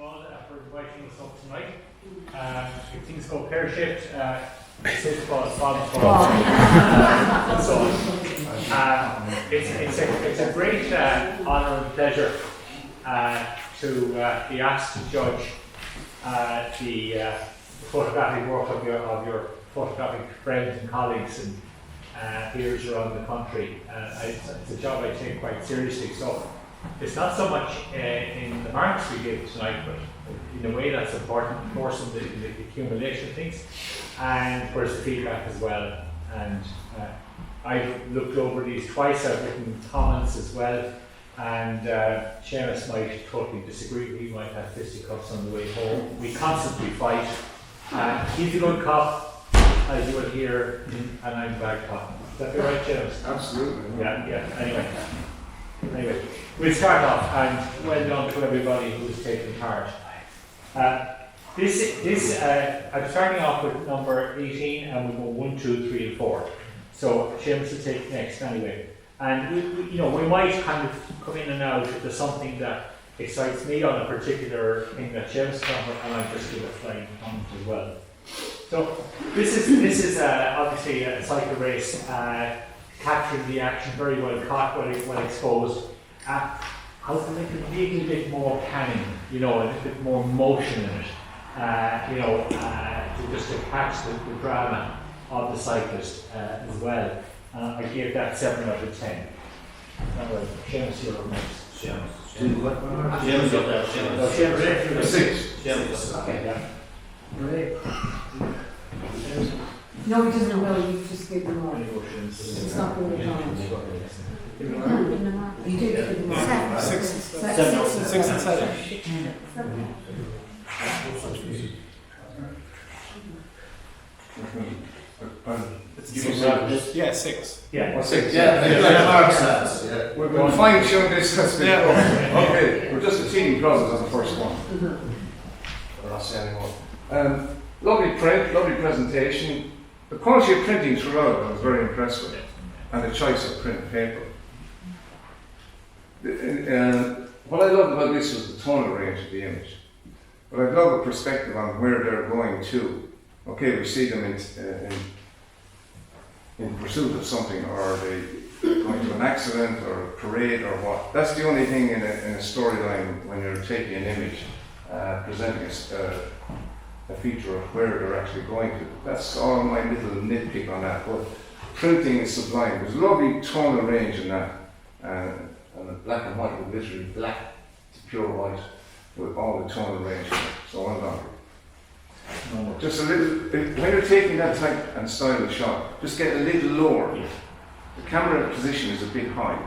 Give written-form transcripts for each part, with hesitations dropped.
you all for inviting us up tonight. If things go pear-shaped, it's his fault, Bob's fault, and so on. It's a great honour and pleasure to be asked to judge the photographic work of your photographic friends and colleagues and peers around the country. It's a job I take quite seriously. So it's not so much in the marks we give tonight, but in a way that's important, of course, in the accumulation of things, and of course the feedback as well. And I've looked over these twice, I've written comments as well, and Seamus might totally disagree, he might have fisticuffs on the way home. We constantly fight. He's a good cop, as you will hear, and I'm a bad cop. Is that be right, Seamus? Absolutely. Yeah, Anyway, we'll start off, and well done to everybody who's taken part. I'm starting off with number 18, and we go 1, 2, 3, and 4. So Seamus will take next anyway. And we might kind of come in and out if there's something that excites me on a particular thing that Seamus covered, and I just give a flying comment as well. So this is obviously a cycle race. Capturing the action very well caught, well exposed. How to make it a little bit more canning, a little bit more motion in it, to catch the drama of the cyclist as well. I gave that 7 out of 10. Seamus, you're up next. Seamus up there. Seamus. 6. Okay, yeah. Great. No, he doesn't know, you just gave them all. It's not really common. You did give them all. 6 and 7. Yeah, 6. Yeah, 6. Yeah. We'll fine tune this as we go. Okay, we're just a teeny process on the first one. We're not saying anymore. Lovely print, lovely presentation. The quality of printing throughout I was very impressed with, and the choice of print paper. What I loved about this was the tonal range of the image. But I love a perspective on where they're going to. Okay, we see them in pursuit of something, or are they going to an accident or a parade or what? That's the only thing in a storyline when you're taking an image, presenting a feature of where they're actually going to. That's all my little nitpick on that, but printing is sublime. There's a lovely tonal range in that, and the black and white with literally black to pure white with all the tonal range in it. So well done. Just a little, when you're taking that type and style of shot, just get a little lower. The camera position is a bit high,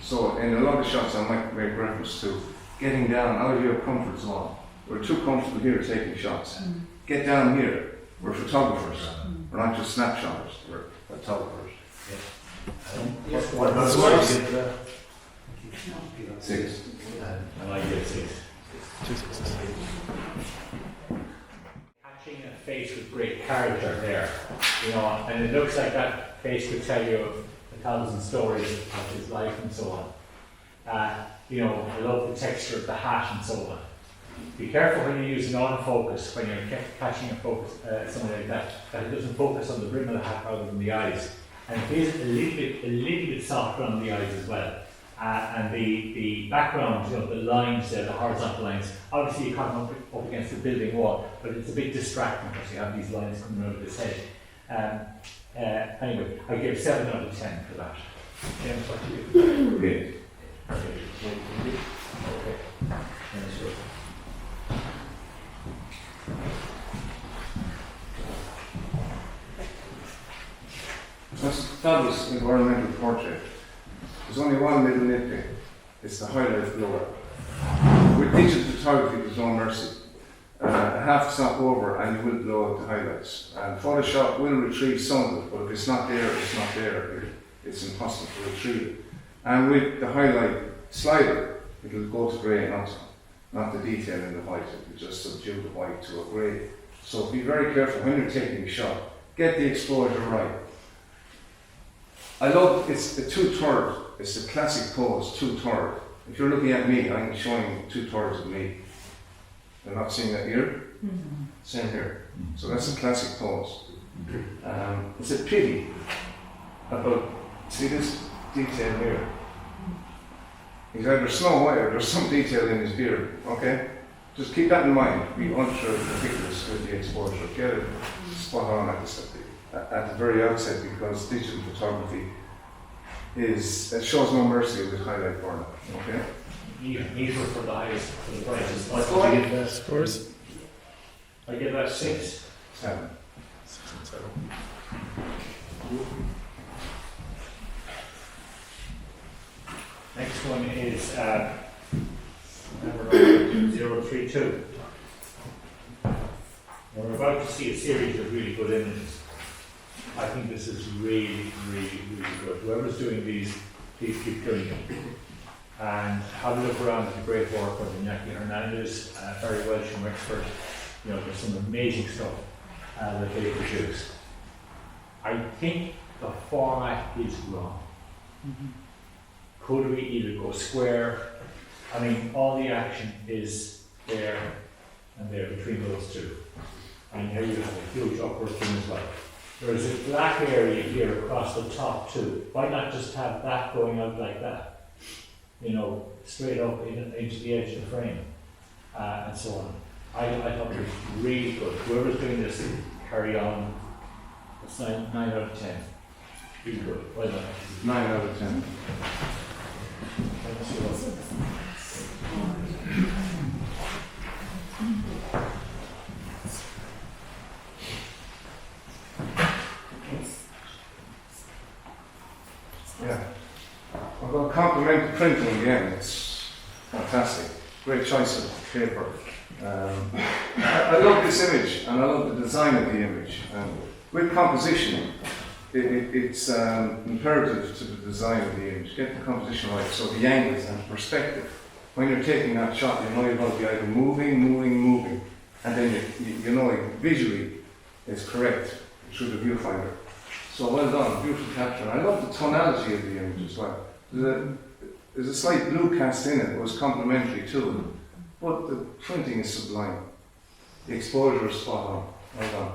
so in a lot of shots I might make reference to getting down out of your comfort zone. We're too comfortable here taking shots. Get down here. We're photographers. We're not just snapshotters. We're photographers. What about scores? 6. And I give 6. 2 6. Catching a face with great character there, and it looks like that face could tell you 1,000 stories of his life and so on. I love the texture of the hat and so on. Be careful when you use an autofocus, when you're catching a focus, something like that it doesn't focus on the brim of the hat rather than the eyes. And it is a little bit softer on the eyes as well. And the background, the lines there, the horizontal lines, obviously you come up against the building wall, but it's a bit distracting because you have these lines coming out of his head. Anyway, I gave 7 out of 10 for that. James, what do you give? Okay. That's a fabulous environmental portrait. There's only one little nitpick. It's the highlight blower. With digital photography, there's no mercy. A half stop over and you will blow out the highlights. And Photoshop will retrieve some of it, but if it's not there, it's not there. It's impossible to retrieve it. And with the highlight slider, it'll go to grey and not the detail in the white. It will just subdue the white to a grey. So be very careful when you're taking a shot. Get the exposure right. I love, it's the 2/3. It's the classic pose, 2/3. If you're looking at me, I'm showing 2/3 of me. They're not seeing that here. Same here. So that's a classic pose. It's a pity about, see this detail here? He's either Snow White or there's some detail in his beard, okay? Just keep that in mind. Be ultra meticulous with the exposure. Get it spot on at the very outset, because digital photography it shows no mercy with highlight format, okay? Neither for the highest, for the brightest. What's going on? Scores? I give that 6. 7. Next one is number 032. We're about to see a series of really good images. I think this is really, really, really good. Whoever's doing these, please keep doing them. And have a look around at the great work of Iñaki Hernandez, Barry Welsh, and Wexford. You know, there's some amazing stuff that they produce. I think the format is wrong. Could we either go square? I mean, all the action is there and there between those two. And here you have a huge upward thing as well. There is a black area here across the top too. Why not just have that going out like that? You know, straight up into the edge of the frame, and so on. I thought it was really good. Whoever's doing this, carry on. It's 9 out of 10. Really good. Well done. 9 out of 10. Yeah. I'm going to compliment the printing again. It's fantastic. Great choice of paper. I love this image and I love the design of the image. With composition, it's imperative to the design of the image. Get the composition right, so the angles and perspective. When you're taking that shot, you know you're going to be either moving, and then you know visually it's correct through the viewfinder. So well done, beautiful capture. I love the tonality of the image as well. There's a slight blue cast in it, it was complementary to it, but the printing is sublime. The exposure is spot on, well done.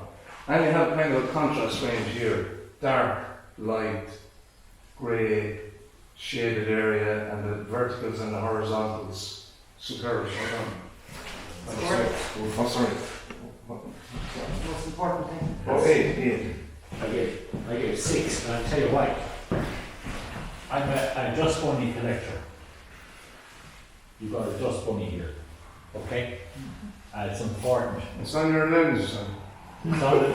And you have kind of a contrast range here, dark, light, grey, shaded area, and the verticals and the horizontals, superb, well done. Oh, sorry. Most important thing. Oh, 8. I gave 6, and I'll tell you why. I'm a dust bunny collector. You've got a dust bunny here, okay? It's important. It's on your lens, son. It's on the-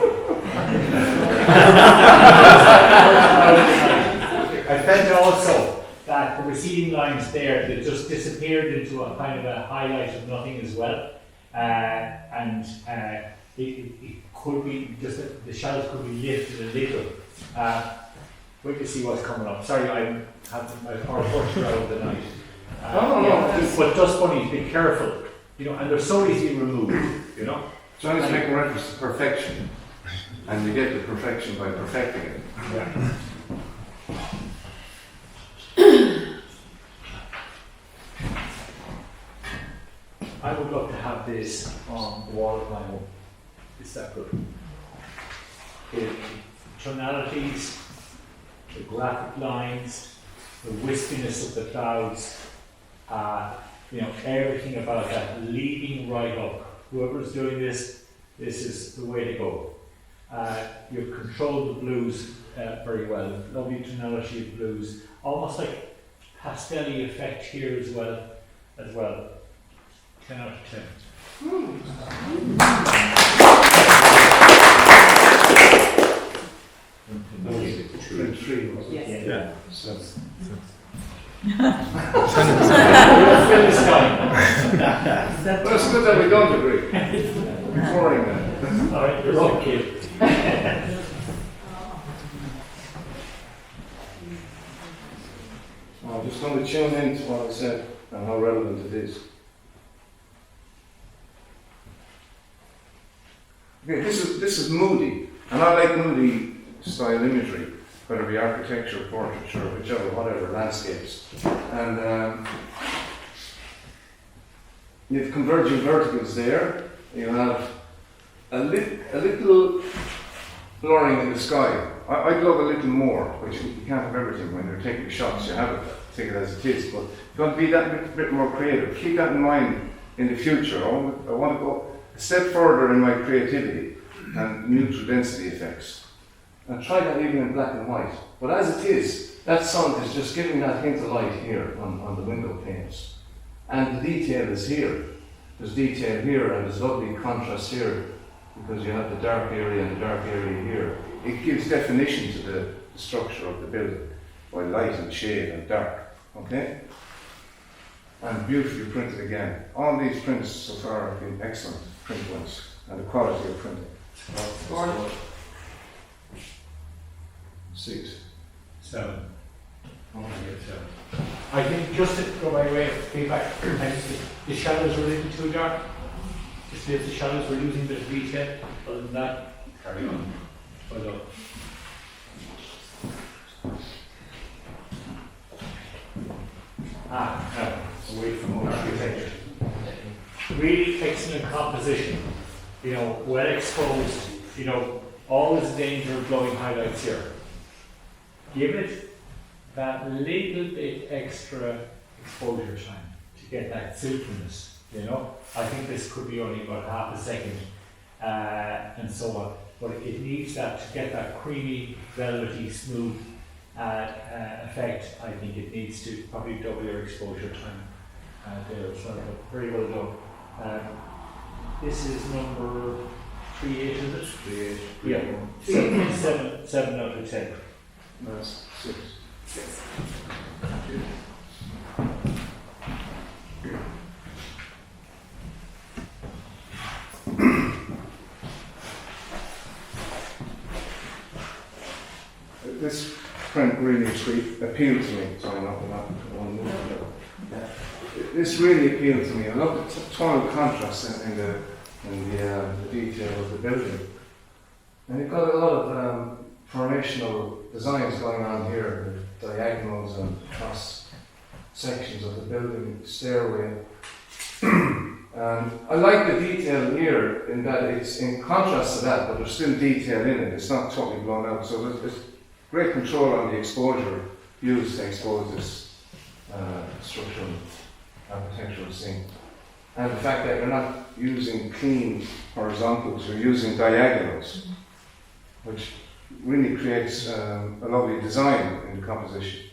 I felt also that the receding lines there that just disappeared into a kind of a highlight of nothing as well, and it could be just that the shadows could be lifted a little. Wait to see what's coming up. Sorry, I have my power portrait out of the night. No. But dust bunnies, be careful. You know, and they're so easily removed. You know. Johnny's making reference to perfection, and you get the perfection by perfecting it. Yeah. I would love to have this on the wall of my home. It's that good. The tonalities, the graphic lines, the wispiness of the clouds, you know, everything about that leading right up. Whoever's doing this, this is the way to go. You've controlled the blues very well. Lovely tonality of blues, almost like pastel-y effect here as well. 10 out of 10. Three. Yes. Yeah. So, Fill the sky. well, it's good that we don't agree. Boring that. All right, you're up, kid. I'm just going to tune in to what I said and how relevant it is. Okay, this is moody, and I like moody style imagery, whether it be architecture, portraiture, whichever, whatever, landscapes. And You have converging verticals there. You have a little blurring in the sky. I'd love a little more, which you can't have everything when you're taking shots. You have it, take it as it is. But if you want to be that bit more creative, keep that in mind in the future. I want to go a step further in my creativity and neutral density effects. And try that even in black and white. But as it is, that sun is just giving that hint of light here on the window panes. And the detail is here. There's detail here and there's lovely contrast here because you have the dark area and the dark area here. It gives definition to the structure of the building by light and shade and dark. Okay? And beautifully printed again. All these prints so far have been excellent print ones and the quality of printing. 6. 7. Oh, I think just to go by way of feedback, I think the shadows were a little too dark. Just if the shadows were losing a bit of detail. Other than that, carry on. Well done. Away from architecture. Really excellent composition. You know, well exposed. You know, always danger of blowing highlights here. Give it that little bit extra exposure time to get that silkiness, you know. I think this could be only about half a second and so on, but it needs that to get that creamy, velvety, smooth effect. I think it needs to probably double your exposure time there as well, but very well done. This is number 3.8, is it? 3.8. Yeah, 7 out of 10. That's 6. This print really appealed to me. Sorry, not one more. This really appealed to me. I love the tonal contrast in the detail of the building, and you've got a lot of formational designs going on here, the diagonals and cross sections of the building, stairway. And I like the detail here in that it's in contrast to that, but there's still detail in it. It's not totally blown out. So there's great control on the exposure used to expose this structural architectural scene. And the fact that you're not using clean horizontals, you're using diagonals, which really creates a lovely design in the composition.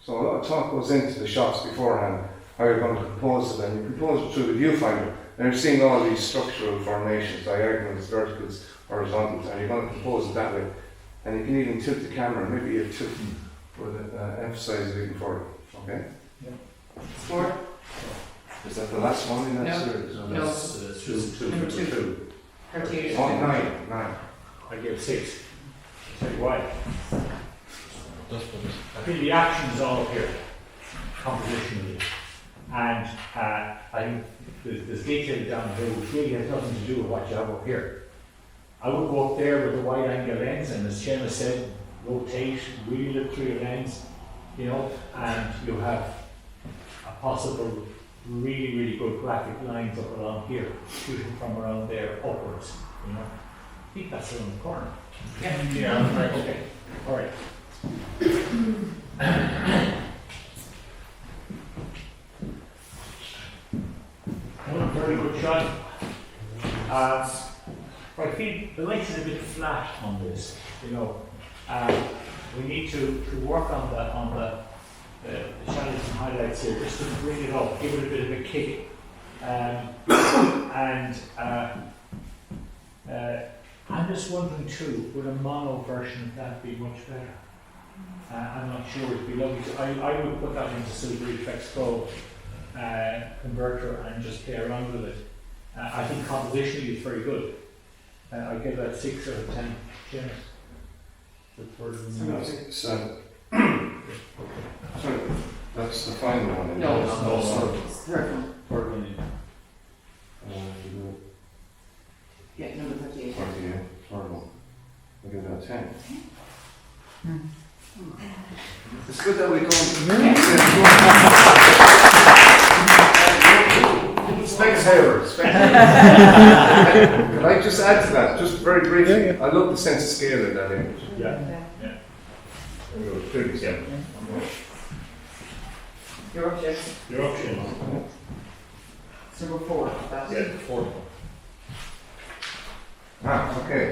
So a lot of thought goes into the shots beforehand, how you're going to compose it, and you compose it through the viewfinder, and you're seeing all these structural formations, diagonals, verticals, horizontals, and you're going to compose it that way. And you can even tilt the camera, maybe you tilt for the emphasize it even further. Okay? Yeah. 4. Is that the last one in that No. series? Or No. that's Number 2. Criteria. Oh, 9. I give 6. I'll tell you why. I think the action is all here, compositionally. And I think there's detail down here which really has nothing to do with what you have up here. I would go up there with a wide angle lens, and as Gemma said, rotate, really look through your lens, you know, and you have a possible really, really good graphic lines up along here, shooting from around there upwards, you know. I think that's around the corner. Yeah, right, okay. All right. One very good shot. I feel the light is a bit flat on this, you know. We need to work on the shadows and highlights here, just to bring it up, give it a bit of a kick. I'm just wondering too, would a mono version of that be much better? I'm not sure, it'd be lovely to, I would put that into Super Effects Pro converter and just play around with it. I think compositionally it's very good. I give that 6 out of 10. James? So, sorry, that's the final one. No. Third one. Yeah, number 38. 48, third one. I give that 10. It's good that we don't. It's next terror, spectator. Can I just add to that, just very briefly? Yeah, I love the sense of scale in that image. Yeah. There we go, 37. Your objection. Your option. It's number 4. That's Yeah, 4. Okay.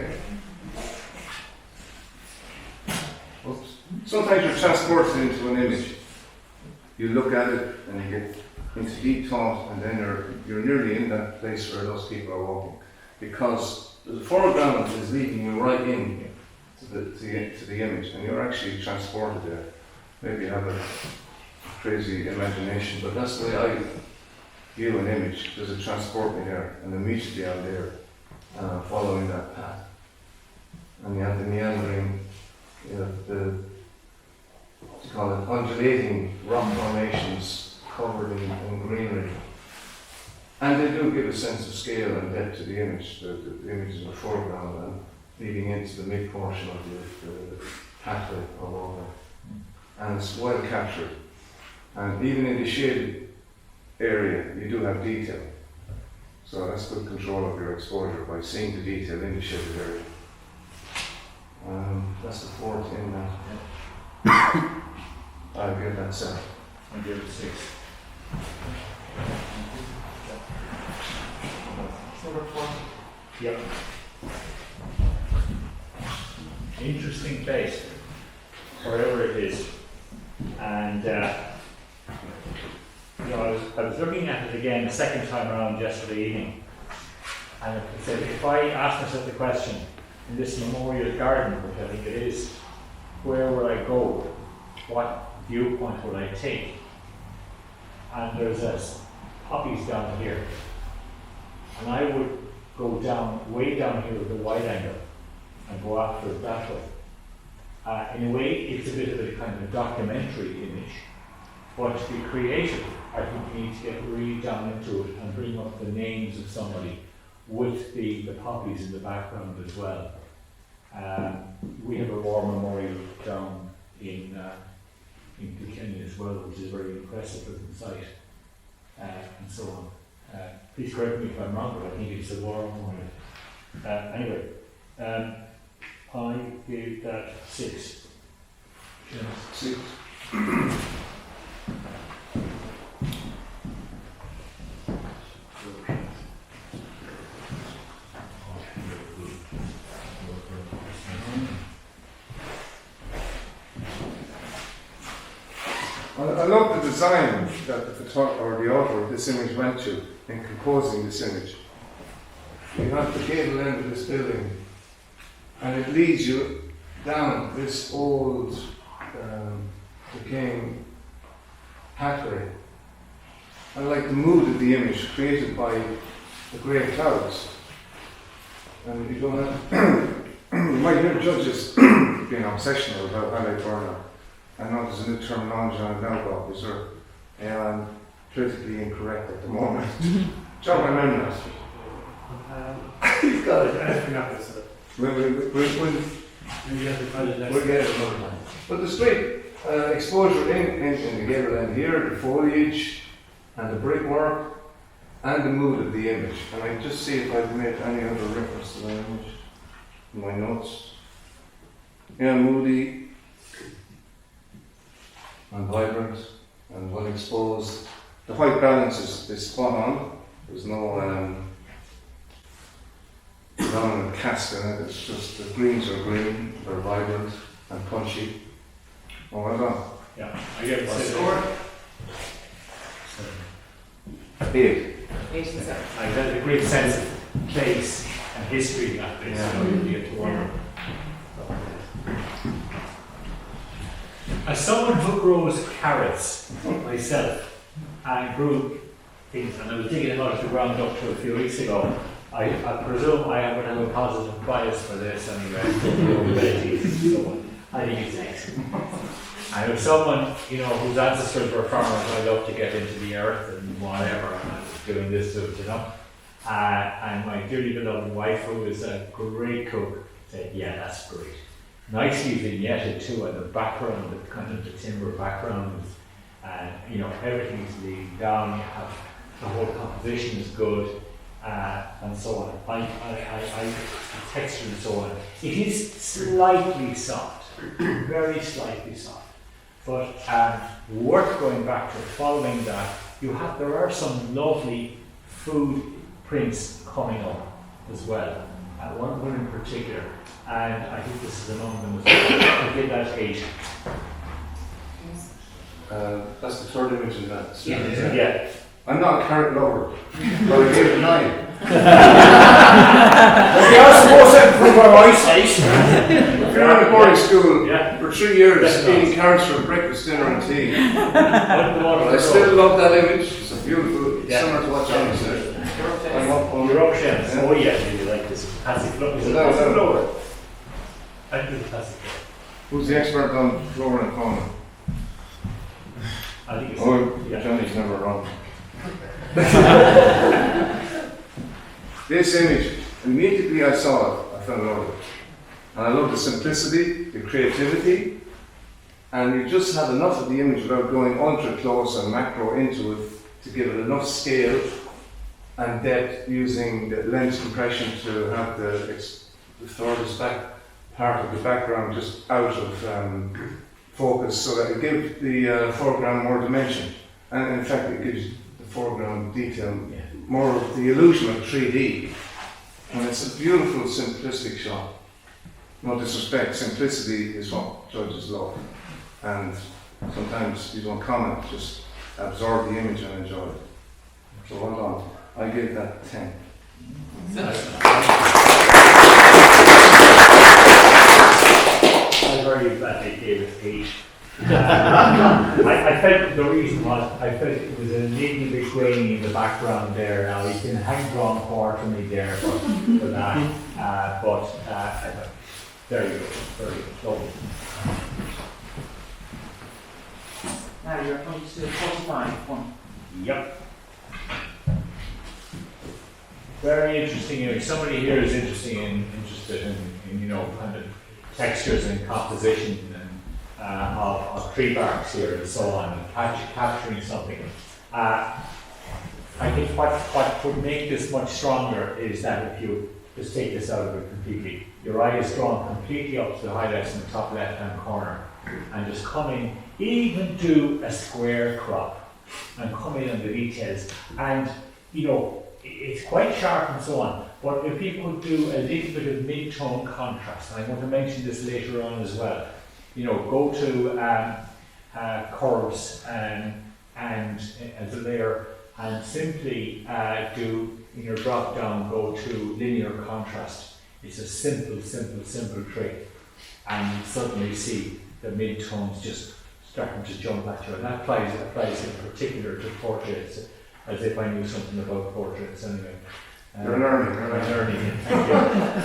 Oops. Sometimes you're transported into an image. You look at it and you get into deep thought, and then you're nearly in that place where those people are walking, because the foreground is leading you right in to the image, and you're actually transported there. Maybe you have a crazy imagination, but that's the way I view an image. Does it transport me there? And immediately I'm there, following that path. And you have the meandering, you know, what do you call it, undulating rock formations covered in greenery. And they do give a sense of scale and depth to the image. The image is in the foreground and leading into the mid portion of the pathway or walkway. And it's well captured. And even in the shaded area, you do have detail. So that's good control of your exposure by seeing the detail in the shaded area. That's the fourth in that. I'll give that 7. I'll give it 6. number 4. Yep. Interesting place, wherever it is. And you know, I was looking at it again the second time around yesterday evening, and I said, if I asked myself the question in this memorial garden, which I think it is, where would I go? What viewpoint would I take? And there's poppies down here, and I would go down, way down here with a wide angle and go after it that way. In a way, it's a bit of a kind of a documentary image, but to be creative, I think you need to get really down into it and bring up the names of somebody with the poppies in the background as well. We have a war memorial down in Kilkenny as well, which is very impressive looking site, and so on. Please correct me if I'm wrong, but I think it's a war memorial. Anyway, I gave that 6. Yes. 6. I love the design that the photographer or the author of this image went to in composing this image. You have the gable end of this building, and it leads you down this old decaying pathway. I like the mood of the image created by the grey clouds. And you don't have you might hear judges being obsessional about highlight burnout. I know there's a new terminology on it now, Bob, is there? I'm politically incorrect at the moment. John, my memory. He's got it. We'll get it another time. But the straight exposure in the gable end here, the foliage and the brickwork and the mood of the image. And I just see if I've made any other reference to the image in my notes. Yeah, moody and vibrant and well exposed. The white balance is spot on. There's no dominant cast in it. It's just the greens are green, they're vibrant and punchy. Oh, well done. Yeah, I gave it 6. Score? 8. 8 and 7. I had a great sense of place and history in that place. Yeah. You know, you get to wonder. As someone who grows carrots myself and grew things, and I was digging them out of the ground up to a few weeks ago, I presume I would have a positive bias for this anyway. So I think it's excellent. And if someone, you know, whose ancestors were farmers, I love to get into the earth and whatever, and I was doing this to it, you know. And my dearly beloved wife, who is a great cook, said, yeah, that's great. Nicely vignetted too, and the background, the kind of the timber background, and you know, everything's leading down. You have the whole composition is good, and so on. The texture and so on. It is slightly soft, very slightly soft, but worth going back to. Following that, there are some lovely food prints coming up as well. One in particular, and I think this is among them as well. I give that 8. That's the third image in that. Yeah. I'm not a carrot lover, but I gave it 9. We are supposed to improve our eyesight. If you're in a boarding school Yeah. for 3 years, eating carrots for breakfast, dinner, and tea, But I still love that image. It's a beautiful, Yeah. similar to what Johnny said. I'm up on You're up, Shams. Oh yeah, you like this classic flow. Is it No, classic no. flower? I think it's classic flower. Who's the expert on flora and fauna? I think it's Oh, yeah. Johnny's never wrong. This image, immediately I saw it, I fell in love with it. And I love the simplicity, the creativity, and you just have enough of the image without going ultra close and macro into it to give it enough scale and depth, using the lens compression to have the furthest back part of the background just out of focus, so that it gives the foreground more dimension. And in fact, it gives the foreground detail more of the illusion of 3D. And it's a beautiful, simplistic shot. No disrespect, simplicity is what judges love. And sometimes you don't comment, just absorb the image and enjoy it. So well done. I give that 10. I'm very glad they gave it 8. I felt the reason was I felt it was a little bit grainy in the background there. Now you can hang drawn quarterly there for that, but I thought very good, lovely. Now you're going to 45 one. Yep. Very interesting image. Somebody here is interested in kind of textures and composition and of tree barks here and so on, and capturing something. I think what would make this much stronger is that if you just take this out of it completely, your eye is drawn completely up to the highlights in the top left-hand corner, and just come in, even do a square crop, and come in on the details, and it's quite sharp and so on, but if people do a little bit of mid-tone contrast, and I'm going to mention this later on as well, go to curves and as a layer, and simply do, in your drop down, go to linear contrast. It's a simple trick, and you suddenly see the mid-tones just starting to jump at you, and that applies in particular to portraits, as if I knew something about portraits anyway. You're learning, I'm learning. Thank you.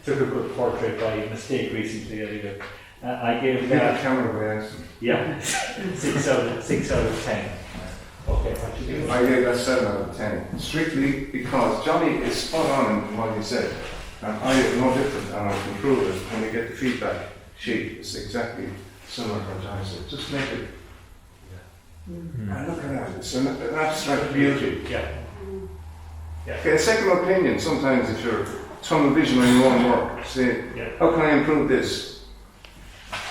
Took a good portrait by mistake recently. Anyway. I gave that camera by accident. yeah 6 out of 10. Okay, what you give? I gave that 7 out of 10. Strictly because Johnny is spot on in what he said, and I am no different, and I can prove it when you get the feedback sheet. It's exactly similar to what Johnny said. Just make it. And look at that, it's an abstract beauty. Yeah. Okay, a second opinion, sometimes if you're tunnel vision on your own work, say, how can I improve this?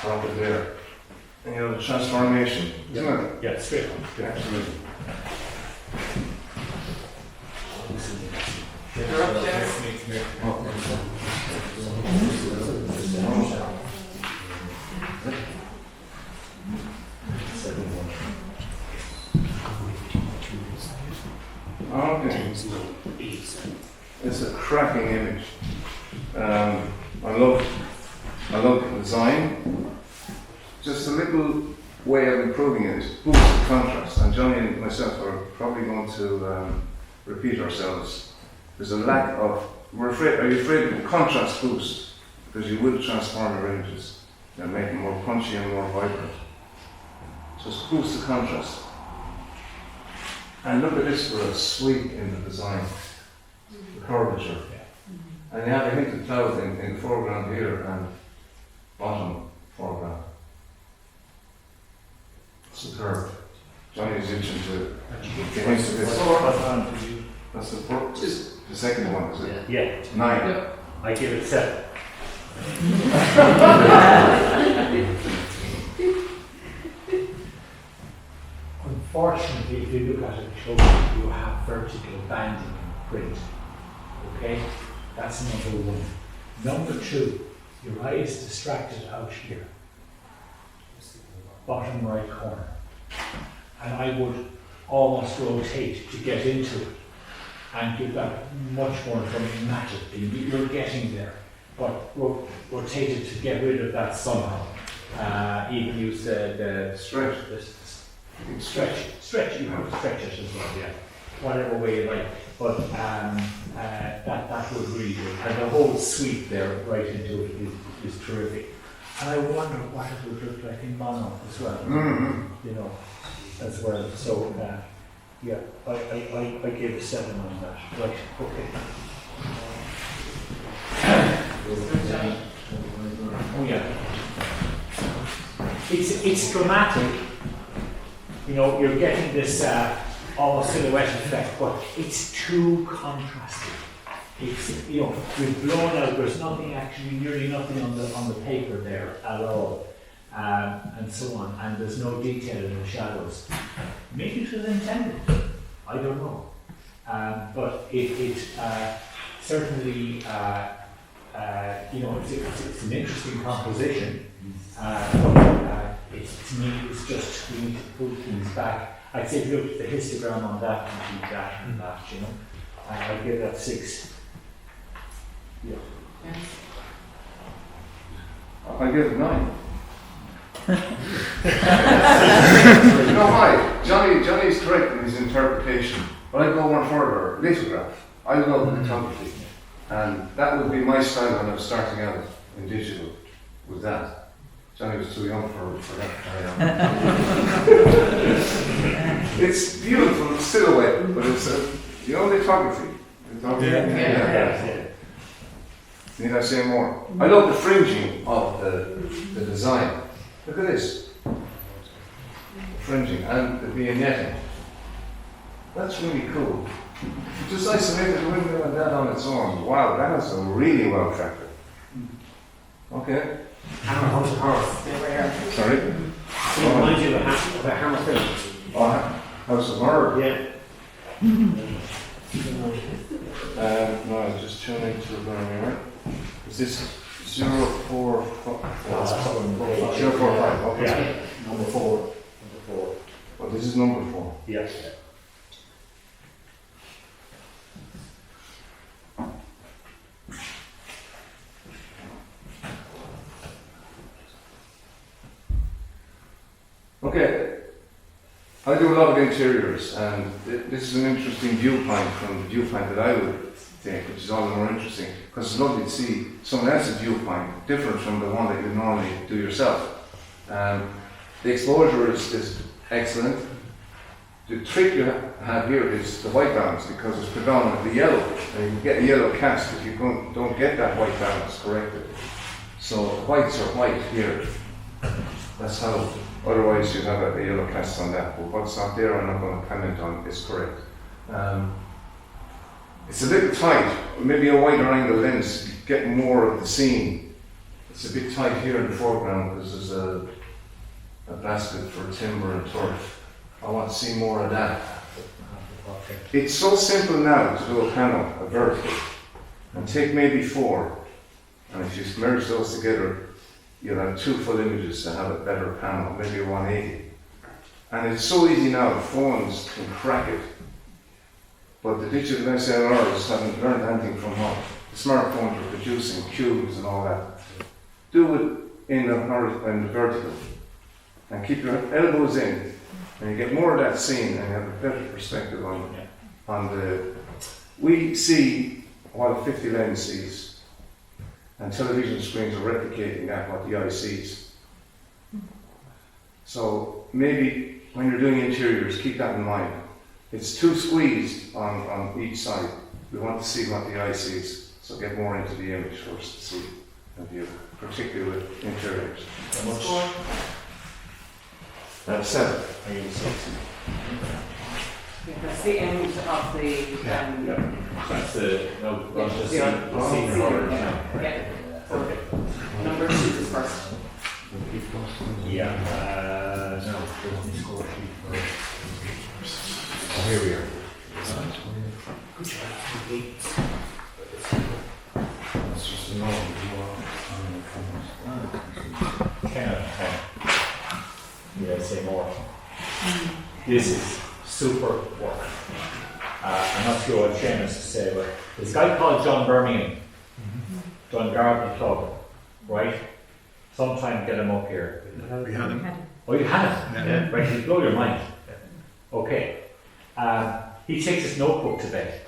Drop it there. And the transformation, isn't it? Yeah, straight on. Yeah, absolutely. Okay. It's a cracking image. I love the design. Just a little way of improving it is boost the contrast. And Johnny and myself are probably going to repeat ourselves. There's a lack of. Are you afraid of contrast boost? Because you will transform your images and make them more punchy and more vibrant. Just boost the contrast. And look at this for a sweep in the design, the curvature. And you have a hint of cloud in the foreground here and bottom foreground. Superb. Johnny's itching to get into this. That's the second one, is it? Yeah, 9. I give it 7. Unfortunately, if you look at it closely, you have vertical banding in print. Okay? That's number 1. Number 2, your eye is distracted out here. Bottom right corner. And I would almost rotate to get into it and give that much more dramatically. You're getting there, but rotate it to get rid of that somehow. Even use the Stretch. Stretch, you have to stretch it as well, yeah. Whatever way you like. But that would really do. And the whole sweep there right into it is terrific. And I wonder what it would look like in mono as well. Mm-hmm. You know, as well. So yeah, I gave a 7 on that. Right, okay. Oh yeah. It's dramatic. You know, you're getting this almost silhouette effect, but it's too contrasted. It's, you know, we've blown out, there's nothing actually, nearly nothing on the paper there at all, and so on, and there's no detail in the shadows. Maybe it was intended, I don't know. But it certainly, you know, it's an interesting composition, but to me, it's just, we need to pull things back. I'd say if you look at the histogram on that and keep that and that, you know, I'd give that 6. Yeah. I give it 9. You know why? Johnny's correct in his interpretation, but I go one further. Lithograph. I love lithography, and that would be my style when I was starting out in digital. With that. Johnny was too young for that. It's beautiful silhouette, but it's you know lithography. Yeah. Need I say more? I love the fringing of the design. Look at this. The fringing and the vignetting. That's really cool. Just isolated the window and that on its own. Wow, that is really well crafted. Okay. Hammer Hunter Horse. Sorry? It reminds you of a Hammer film. Oh, House of Horror. Yeah. No, I was just tuning to the right? Is this 045? 045, okay. Yeah. Number 4. Well, this is number 4. Yeah. Okay, I do a lot of interiors, and this is an interesting viewpoint from the viewpoint that I would think, which is all the more interesting, because it's lovely to see someone else's viewpoint, different from the one that you normally do yourself. The exposure is excellent. The trick you have here is the white balance, because it's predominantly yellow, and you can get a yellow cast if you don't get that white balance corrected. So the whites are white here. That's how. Otherwise, you'd have a yellow cast on that. But what's not there, I'm not going to comment on. Is correct. It's a little tight. Maybe a wider angle lens, you get more of the scene. It's a bit tight here in the foreground because there's a basket for timber and turf. I want to see more of that. It's so simple now to do a panel, a vertical, and take maybe 4, and if you merge those together, you'll have 2 full images to have a better panel, maybe a 180. And it's so easy now, the phones can crack it. But the digital SLRs haven't learned anything from what the smartphones are producing, cubes and all that. Do it in the vertical, and keep your elbows in, and you get more of that scene, and you have a better perspective on the. We see what a 50 lens sees. And television screens are replicating that, what the eye sees. So maybe when you're doing interiors, keep that in mind. It's too squeezed on each side. We want to see what the eye sees, so get more into the image first to see and view, particularly with interiors. 7. I give it 6. That's the end of the, That's the, no, Yeah. just Yeah. senior order. yeah. Okay. Number 2 is first. Yeah, no. Here we are. Good job. That's just a normal. 10 out of 10. Yeah, say more. This is super work. I'm not sure what Seamus to say, but there's a guy called John Birmingham, John Garvey Club, right? Sometime get him up here. We had him. Oh, you had him? Yeah. Right, he'll blow your mind. Okay. He takes his notebook to bed.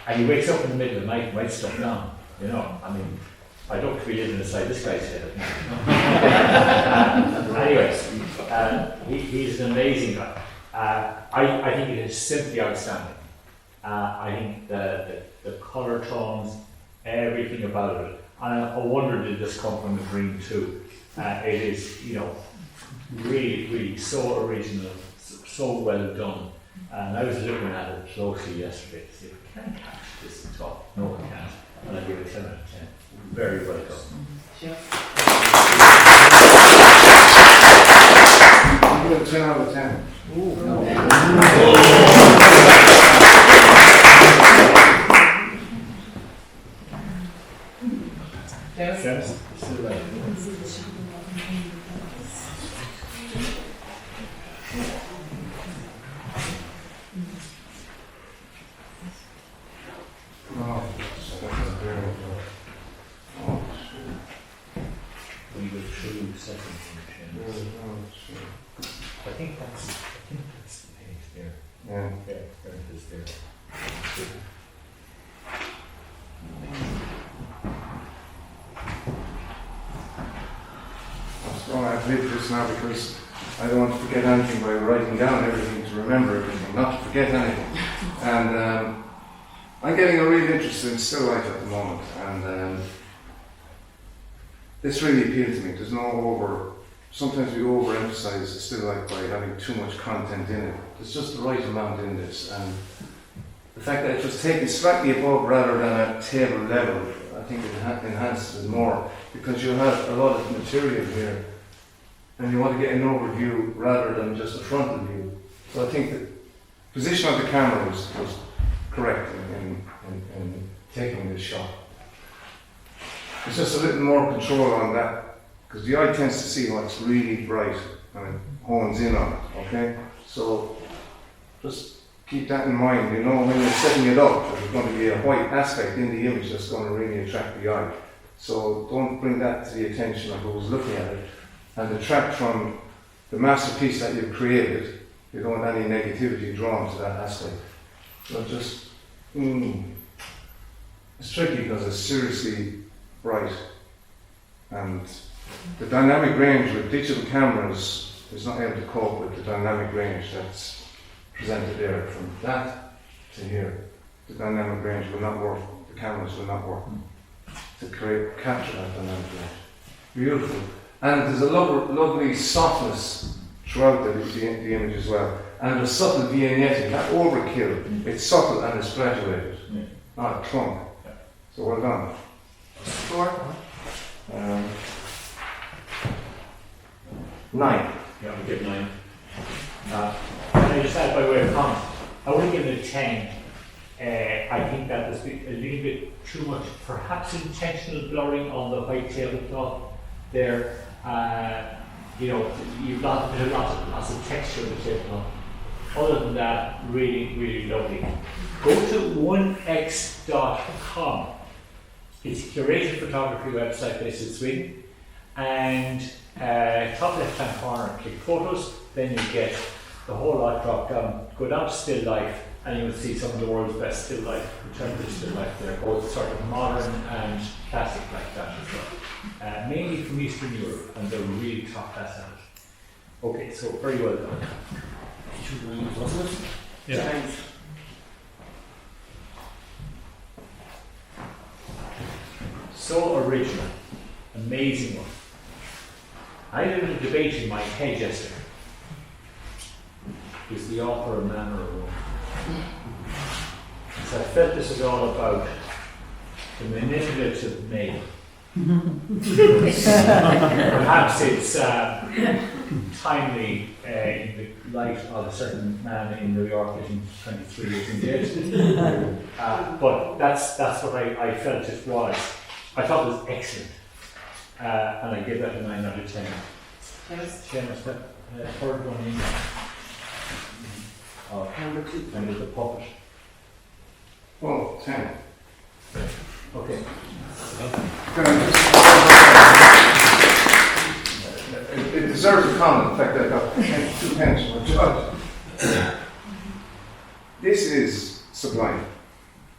And he wakes up in the middle of the night and writes stuff down. You know, I mean, I don't be living inside this guy's head. Anyways, he's an amazing guy. I think it is simply outstanding. I think the colour tones, everything about it. And I wonder did this come from the green too. It is, you know, really, really so original, so well done. And I was looking at it closely yesterday to see if we can catch this at all. No, we can't. And I give it 10 out of 10. Very well done. Sure. I'm going to 10 out of 10. James? Still right. Oh, We go through seconds. I think that's the page there. yeah. Yeah, there it is there. So I've lived this now because I don't want to forget anything by writing down everything, to remember everything, not to forget anything. And I'm getting a real interest in still life at the moment, and this really appealed to me. There's no sometimes we overemphasize still life by having too much content in it. There's just the right amount in this, and the fact that it was taken slightly above rather than at table level, I think it enhances it more, because you have a lot of material here and you want to get an overview rather than just a frontal view. So I think the position of the camera was correct in taking this shot. It's just a little more control on that, because the eye tends to see what's really bright and it hones in on it, okay? So just keep that in mind, you know, when you're setting it up, there's going to be a white aspect in the image that's going to really attract the eye. So don't bring that to the attention of who's looking at it and detract from the masterpiece that you've created. You don't want any negativity drawn to that aspect. So just, it's tricky because it's seriously bright. And the dynamic range with digital cameras is not able to cope with the dynamic range that's presented there. From that to here, the dynamic range will not work, the cameras will not work to capture that dynamic range. Beautiful. And there's a lovely softness throughout the image as well. And there's subtle vignetting, not overkill. It's subtle and it's graduated, not a clunk. So well done. 4. 9. Yeah, we give 9. Can I just add by way of comment? I would give it a 10. I think that was a little bit too much, perhaps intentional blurring on the white tablecloth there. You know, you've got lots of texture in the tablecloth. Other than that, really, really lovely. Go to 1x.com. It's a curated photography website based in Sweden. And top left hand corner, click photos, then you get the whole lot drop down. Go down to still life, and you will see some of the world's best still life, contemporary still life there, both sort of modern and classic like that as well. Mainly from Eastern Europe, and they're really top class at it. Okay, so very well done. Wasn't it? Yeah. So original, amazing one. I had a little debate in my head yesterday. is the author a man or a woman? So I felt this was all about the manipulative male. Perhaps it's timely in the light of a certain man in New York getting 23 years in jail. But that's what I felt it was. I thought it was excellent. And I give that a 9 out of 10. Seamus, the third one in Number 2. and the puppet. Well, 10. Okay. It deserves a comment. In fact, I got 2 pence from a judge. This is sublime.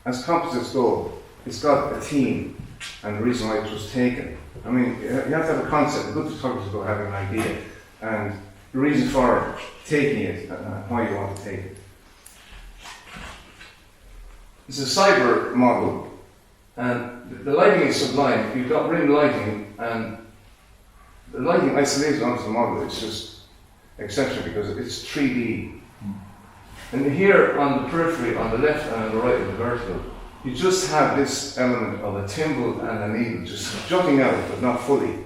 As composites go, it's got a theme and the reason why it was taken. I mean, you have to have a concept. A good photographer will have an idea and the reason for taking it and why you want to take it. It's a cyber model, and the lighting is sublime. You've got ring lighting, and the lighting isolated onto the model. It's just exceptional because it's 3D. And here on the periphery, on the left and on the right of the vertical, you just have this element of a thimble and a needle just jutting out, but not fully.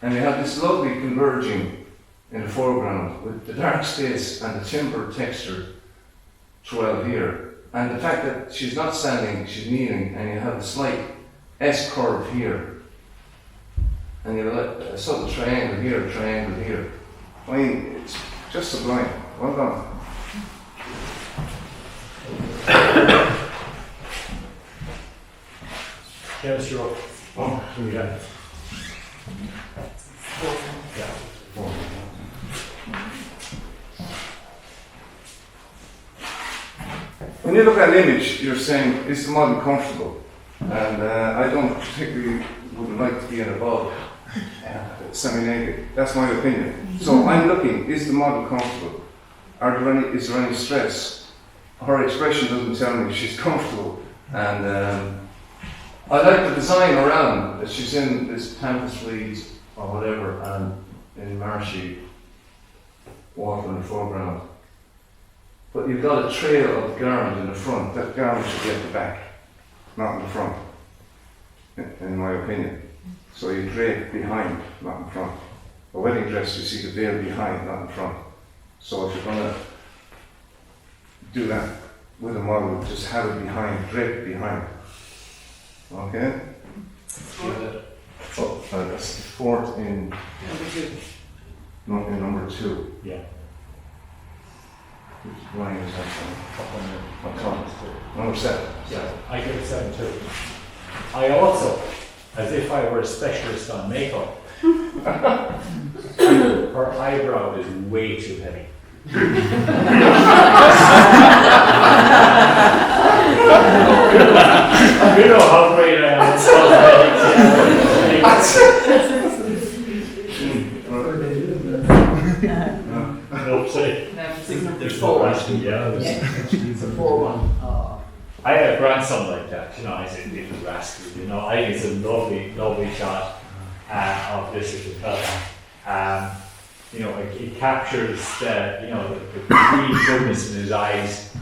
And you have this lovely converging in the foreground with the dark space and the timber texture throughout here. And the fact that she's not standing, she's kneeling, and you have a slight S curve here. And you have a subtle triangle here, a triangle here. I mean, it's just sublime. Well done. Seamus, you're up. Oh, Who you got? Yeah. when you look at an image, you're saying, is the model comfortable? And I don't particularly would like to be in a bog, semi-naked. That's my opinion. So I'm looking, is the model comfortable? Is there any stress? Her expression doesn't tell me she's comfortable. And I like the design around. She's in this tapestry or whatever, and in marshy water in the foreground. But you've got a trail of the garment in the front. That garment should be at the back, not in the front, in my opinion. So you drape behind, not in front. A wedding dress, you see the veil behind, not in front. So if you're going to do that with a model, just have it behind, drape it behind. Okay? Oh, that's the fourth in number 2. Yeah. Which line is that on? Up on Number 7. Yeah, I give it 7 too. I also, as if I were a specialist on makeup, her eyebrow is way too heavy. You know how great I am at cosmetics. There's 4 actually. Yeah, It's a 4-1. I had a grandson like that, you know, I said, little rascal, you know, I think it's a lovely, lovely shot of this little fella. You know, it captures the, you know, the green goodness in his eyes,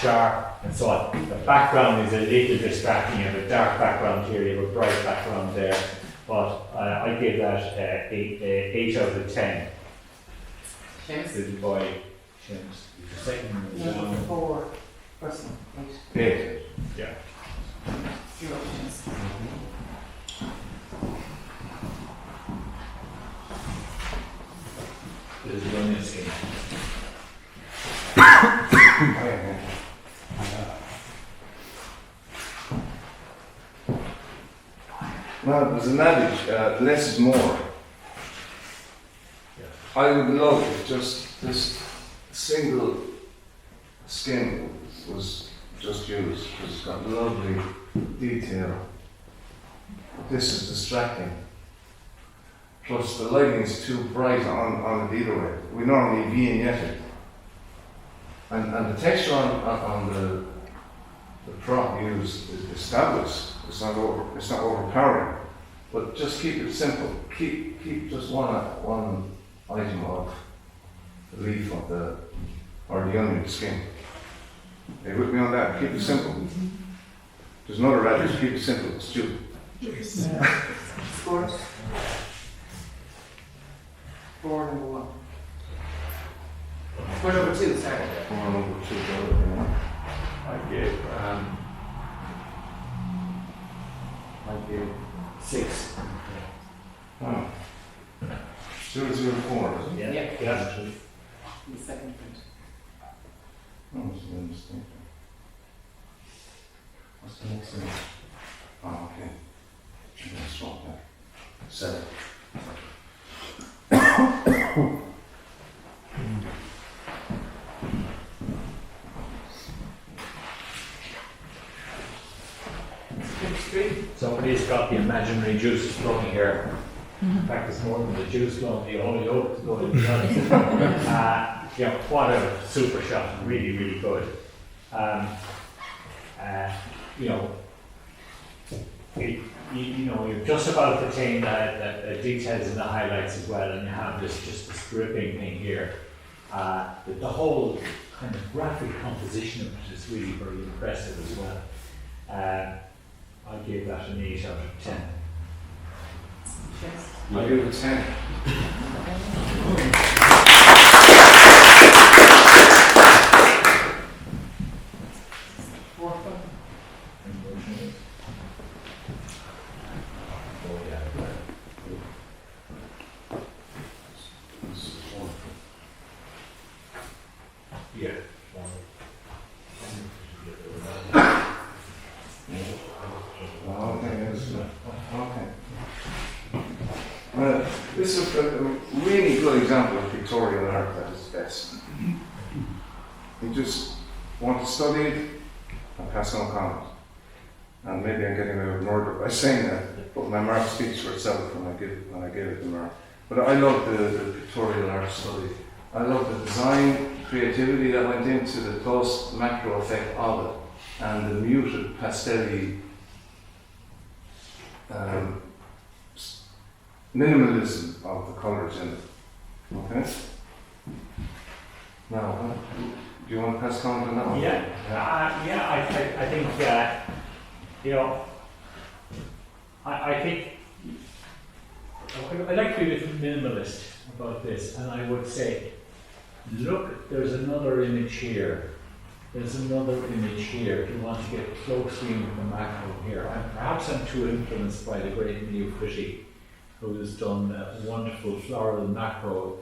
sharp, and so on. The background is a little distracting, you have a dark background here, you have a bright background there, but I give that 8 out of 10. Little boy, James, the second one is Number down. 4. First one. 8. 8. Yeah. 0 options. This is the onion skin. Well, there's an adage, less is more. I would love if just this single skin was just used, because it's got lovely detail. This is distracting. Plus the lighting is too bright on it either way. We normally vignette it. And the texture on the prop used is established. It's not overpowering. But just keep it simple. Keep just one item of the leaf of the or the onion skin. Are you with me on that? Keep it simple. There's another radish, keep it simple, stew. Scores. 4 number 1. 4 number 2, sorry. Or number 2, yeah. I gave 6. Oh. 004, is it? Yeah. Yeah. Yeah. The second print. Oh, it's a mistake. What's the next thing? Oh, okay. Let's swap that. 7. Somebody's got the imaginary juices flowing here. In fact, it's more than the juice flowing, the only yogurt going yeah, what a super shot, really, really good. You know, you've just about attained the details and the highlights as well, and you have just this dripping thing here. The whole kind of graphic composition of it is really very impressive as well. I gave that an 8 out of 10. Yes. I give it a 10. Fourth one. Yeah. Okay, yes. Okay. This is a really good example of pictorial art at its best. You just want to study it and pass on comment. And maybe I'm getting away with murder by saying that, but my mark speaks for itself when I gave it the mark. But I love the pictorial art study. I love the design creativity that went into the close macro effect of it, and the muted pastel-y minimalism of the colours in it. Okay? Now, do you want to pass comment on that one? I think, you know, I think, I like to be a little minimalist about this, and I would say, look, there's another image here. There's another image here. If you want to get closely into the macro here, perhaps I'm too influenced by the great Neil Fritty, who has done wonderful floral macro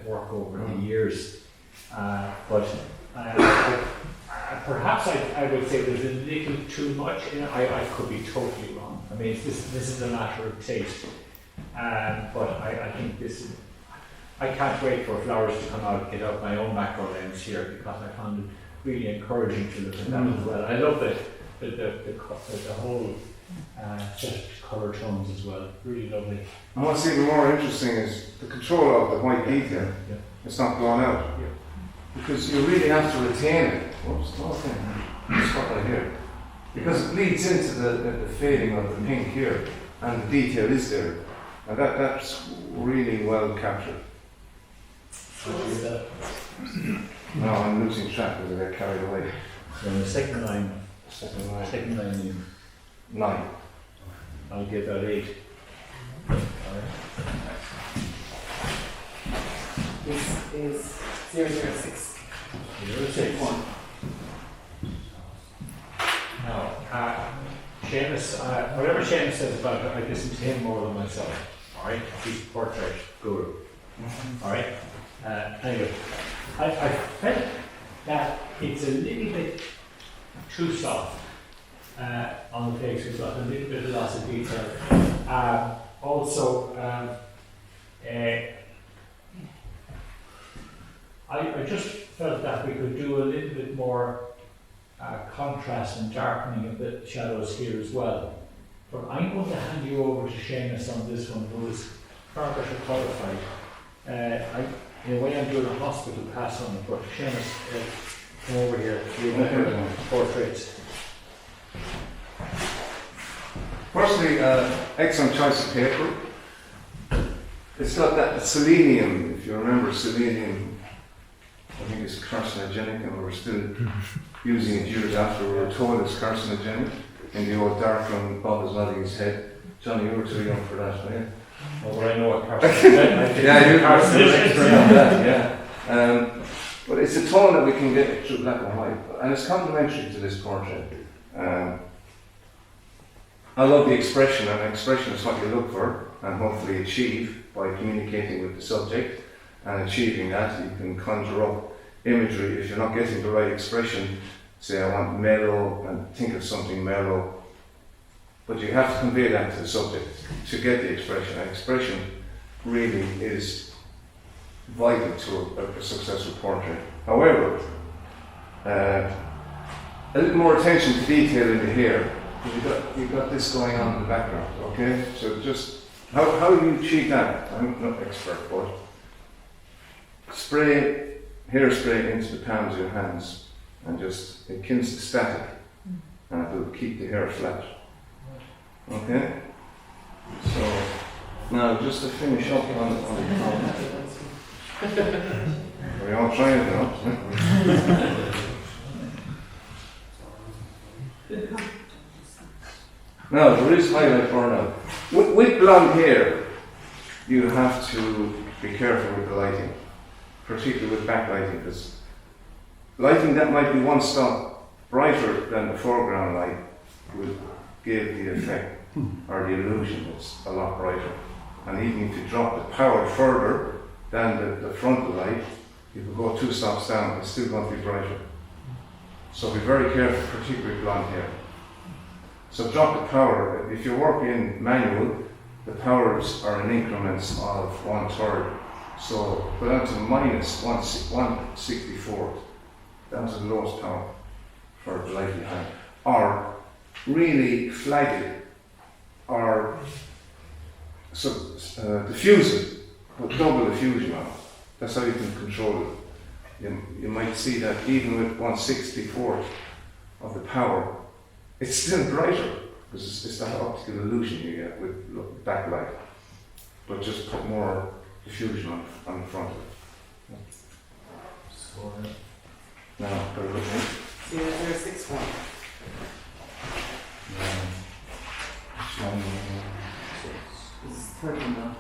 work over the years. But perhaps I would say there's a little too much in it. I could be totally wrong. I mean, this is a matter of taste. But I think I can't wait for flowers to come out, get out my own macro lens here, because I found it really encouraging to look at that as well. I love the whole set of colour tones as well. Really lovely. And what's even more interesting is the control of the white detail. Yeah. It's not going out. Yeah. Because you really have to retain it. Whoops, okay. Spotlight here. Because it leads into the fading of the pink here, and the detail is there. And that's really well captured. No, I'm losing track because I get carried away. So the second line, Second line. 9. I'll give that 8. This is 006. 0.6. Now, Seamus, whatever Seamus says about it, I listen to him more than myself. All right, he's a portrait guru. All right. Anyway, I felt that it's a little bit too soft on the face. We've got a little bit of loss of detail. Also, I just felt that we could do a little bit more contrast and darkening of the shadows here as well. But I'm going to hand you over to Seamus on this one, who is far better qualified. In a way, I'm doing a hospital pass on it, but Seamus, come over here. You have portraits. Firstly, excellent choice of paper. It's got that selenium, if you remember selenium I think it's carcinogenic, and we're still using it years after we were told it's carcinogenic. In the old dark room, Bob is nodding his head. Johnny, you were too young for that, right? Oh, well, I know what carcinogenic. Yeah, you're an expert on that, yeah. But it's a tone that we can get through black and white, and it's complementary to this portrait. I love the expression, and expression is what you look for and hopefully achieve by communicating with the subject. And achieving that, you can conjure up imagery. If you're not getting the right expression, say I want mellow, and think of something mellow, but you have to convey that to the subject to get the expression. And expression really is vital to a successful portrait. However, a little more attention to detail in the hair. You've got this going on in the background, okay? So just, how do you achieve that? I'm not an expert, but spray hairspray into the palms of your hands and just, it kills the static and it will keep the hair flat. Okay? So, now just to finish up on the top. We all try it now. Now, there is highlight burnout. With blonde hair, you have to be careful with the lighting, particularly with backlighting, because lighting that might be one stop brighter than the foreground light will give the effect or the illusion it's a lot brighter. And even if you drop the power further than the frontal light, you can go 2 stops down, it's still going to be brighter. So be very careful, particularly with blonde hair. So drop the power. If you work in manual, the powers are in increments of 1/3. So go down to minus 1/64, down to the lowest power for the light behind. Or really flag it, or diffuse it, but double diffusion on it. That's how you can control it. You might see that even with 1/64 of the power, it's still brighter, because it's that optical illusion you get with backlight. But just put more diffusion on the front of it. Now, bear with me. 0061. This is 30 now.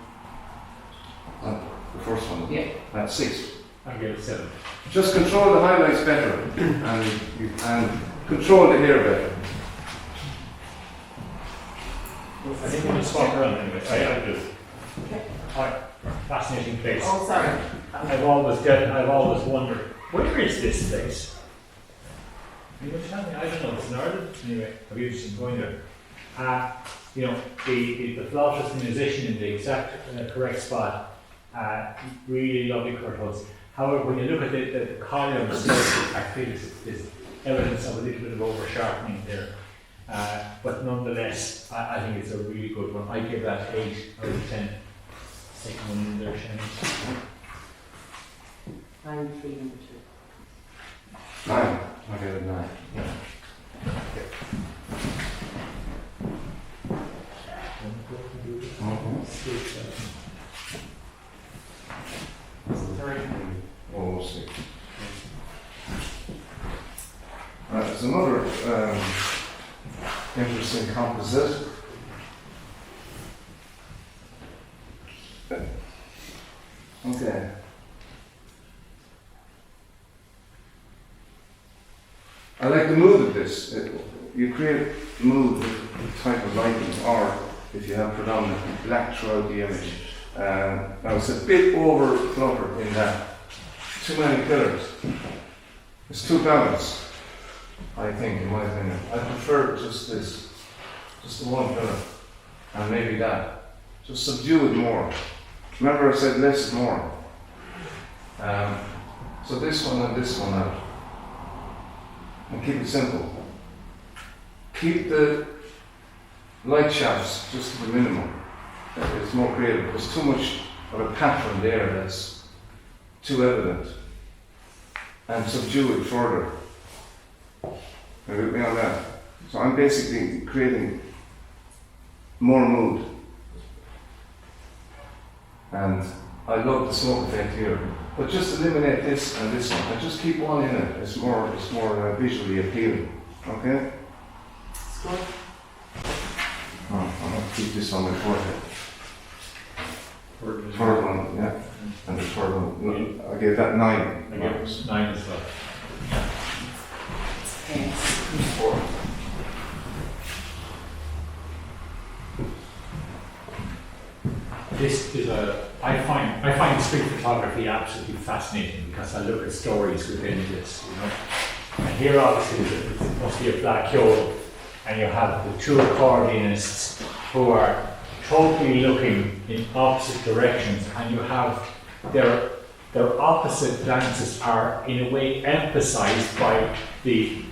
The first one? Yeah. That's 6. I give it 7. Just control the highlights better and control the hair better. I think we'll just swap around anyway. I do. Okay. Alright, fascinating place. Oh, sorry. I've always wondered, where is this place? You know, tell me, I don't know, it's in Ireland. Anyway, I'll be interested in going there. You know, the flautist and musician in the exact correct spot, really lovely curtains. However, when you look at the collar itself, I feel there's evidence of a little bit of over sharpening there. But nonetheless, I think it's a really good one. I give that 8 out of 10. Second one in there, Shannon. 9, 3, number 2. 9. I get a 9. Yeah. Oh, 6. There's another interesting composite. Okay. I like the mood of this. You create mood with the type of lighting, or if you have predominantly black throughout the image. Now it's a bit over cluttered in that. Too many colours. It's too balanced, I think, in my opinion. I prefer just this, just the one colour, and maybe that. Just subdue it more. Remember I said less is more. So this one and this one out. And keep it simple. Keep the light shafts just to the minimum. It's more creative. There's too much of a pattern there that's too evident. And subdue it further. Are you with me on that? So I'm basically creating more mood. And I love the smoke effect here. But just eliminate this and this one, and just keep one in it. It's more visually appealing. Okay? Scott? Oh, I'm going to keep this on my forehead. Third one, yeah. And the third one, I gave that 9. I give it 9 as well. Okay. 4. This is I find street photography absolutely fascinating because I look at stories within this, you know. And here obviously it must be a black hole, and you have the 2 accordionists who are totally looking in opposite directions, and you have their opposite dances are in a way emphasized by the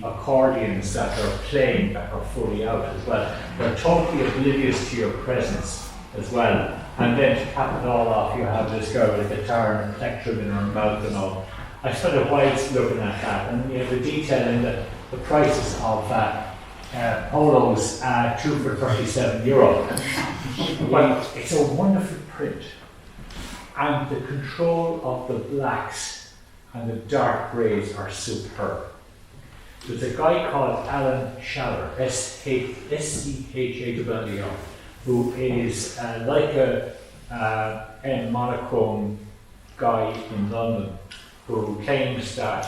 accordions that are playing that are fully out as well. They're totally oblivious to your presence as well. And then to cap it all off, you have this girl with a guitar and a plectrum in her mouth and all. I spent a while looking at that, and you know, the detail in the prices of polos, 2 for €37. But it's a wonderful print, and the control of the blacks and the dark greys are superb. There's a guy called Alan Schaller, S-C-H-A-W-L-E-R, who is like a monochrome guy in London, who claims that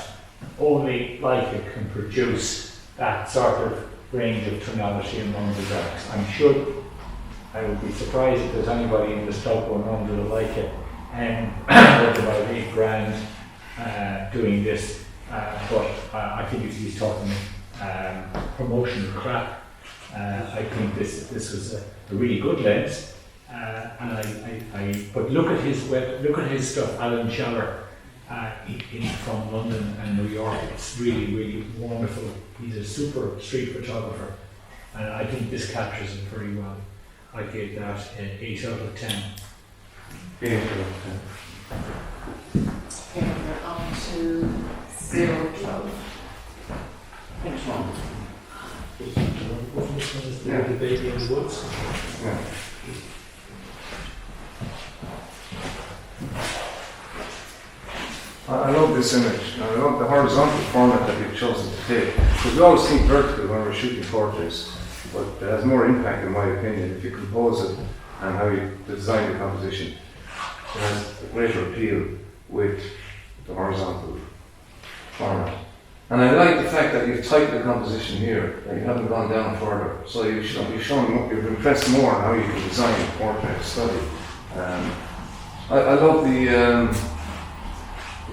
only Leica can produce that sort of range of tonality among the darks. I'm sure I would be surprised if there's anybody in the stock going under the Leica worth about $8,000 doing this, but I think if he's talking promotional crap, I think this was a really good lens, and but look at his stuff, Alan Schaller, from London and New York. It's really, really wonderful. He's a super street photographer, and I think this captures it very well. I gave that an 8 out of 10. 8 out of 10. Okay, we're on to 012. Next one. Yeah. The baby in the woods. Yeah. I love this image. I love the horizontal format that you've chosen to take. Because we always think vertical when we're shooting portraits, but it has more impact, in my opinion, if you compose it and how you design the composition. It has a greater appeal with the horizontal format. And I like the fact that you've tightened the composition here, that you haven't gone down further. So you've impressed more on how you can design a portrait study. I love the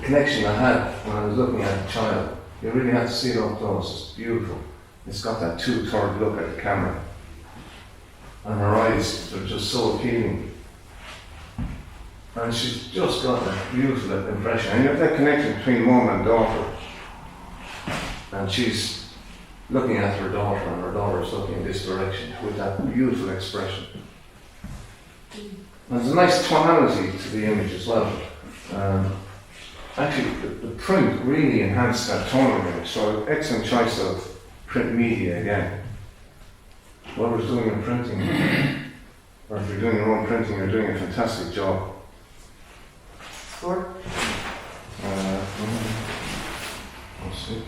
connection I had when I was looking at the child. You really had to see it up close. It's beautiful. It's got that 2/3 look at the camera. And her eyes are just so appealing. And she's just got that beautiful impression. And you have that connection between mum and daughter. And she's looking at her daughter, and her daughter's looking in this direction with that beautiful expression. And there's a nice tonality to the image as well. Actually, the print really enhanced that tonal image, so excellent choice of print media again. Whoever's doing your printing, or if you're doing your own printing, you're doing a fantastic job. Score? 6.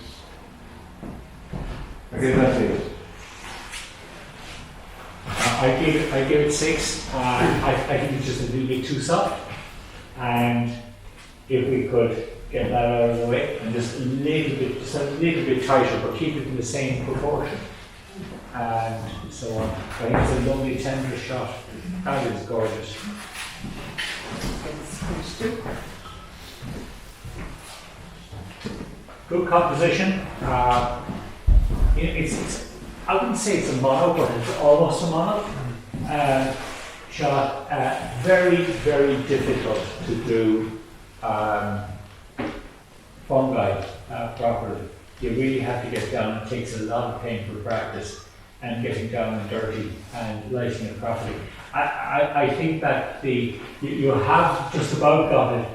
I gave that to you. I gave it 6. I think it's just a little bit too soft, and if we could get that out of the way and just a little bit tighter, but keep it in the same proportion, and so on. I think it's a lovely tender shot. That is gorgeous. It's finished. Good composition. It's I wouldn't say it's a mono, but it's almost a mono. Shot very, very difficult to do fungi properly. You really have to get down. It takes a lot of painful practice and getting down and dirty and lighting it properly. I think that you have just about got it.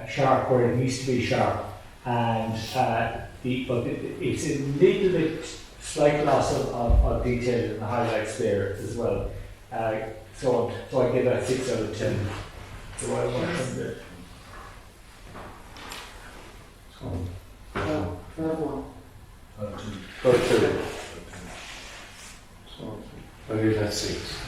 Sharp where it needs to be sharp, and but it's a little bit slight loss of detail in the highlights there as well. So I give that 6 out of 10. Do I want to? Third one. Go to. So, I think that's 6.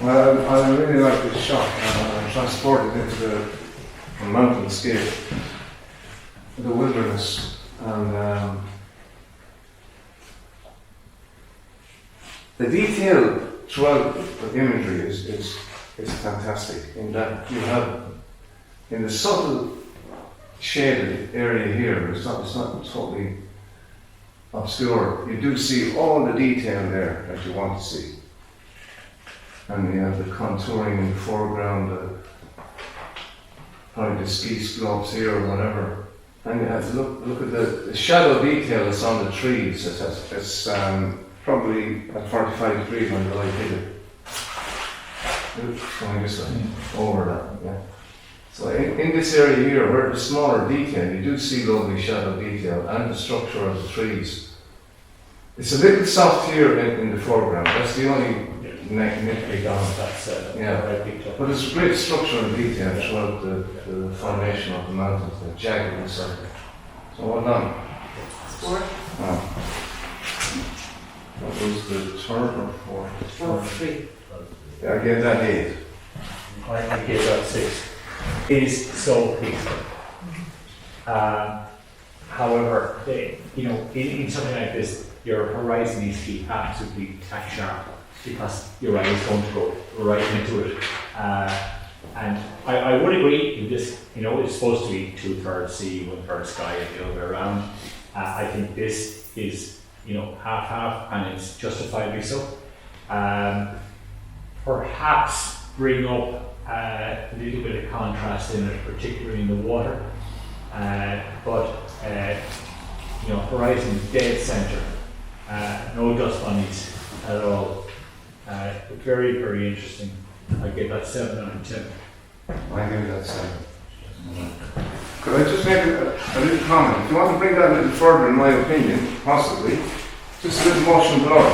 Well, I really like this shot. I'm transported into the mountainscape, the wilderness, and the detail throughout the imagery is fantastic. In that you have in the subtle shaded area here, it's not totally obscure. You do see all the detail there that you want to see. And you have the contouring in the foreground, probably the ski slopes here or whatever. And you have to look at the shadow detail that's on the trees. It's probably at 45 degrees when the light hit it. It's going this way, over that, yeah. So in this area here, where the smaller detail, you do see lovely shadow detail and the structure of the trees. It's a little soft here in the foreground. That's the only nitpick on it. That's Yeah. what I picked up. But there's great structure and detail throughout the formation of the mountains, the jagged and so. So well done. Fourth. Oh. That was the third or fourth? Three. Yeah, I gave that 8. I gave that 6. It is so peaceful. However, in something like this, your horizon needs to be absolutely tack sharp because your eye is going to go right into it. And I would agree in this, it's supposed to be 2/3 sea, 1/3 sky, and the other way around. I think this is, half-half, and it's justifiably so. Perhaps bring up a little bit of contrast in it, particularly in the water. Horizon dead center, no dust bunnies at all. Very, very interesting. I give that 7 out of 10. I gave that 7. Could I just make a little comment? If you want to bring that a little further, in my opinion, possibly, just a little motion blur.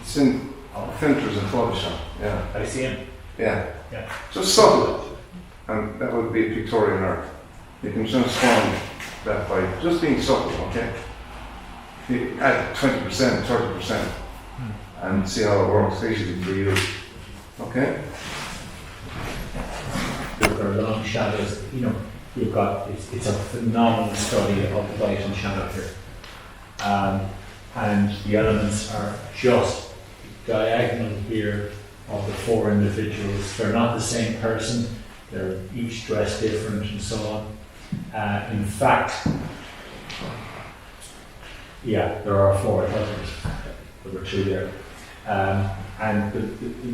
It's in filters in Photoshop. Yeah. I see him. Yeah. Yeah. Just subtle. And that would be pictorial art. You can transform that by just being subtle, okay? You add 20%, 30%, and see how it works easily for you. Okay? You've got long shadows, you've got, it's a phenomenal study of light and shadow here. And the elements are just diagonal here of the 4 individuals. They're not the same person, they're each dressed different and so on. In fact, there are 4 others. There were 2 there. And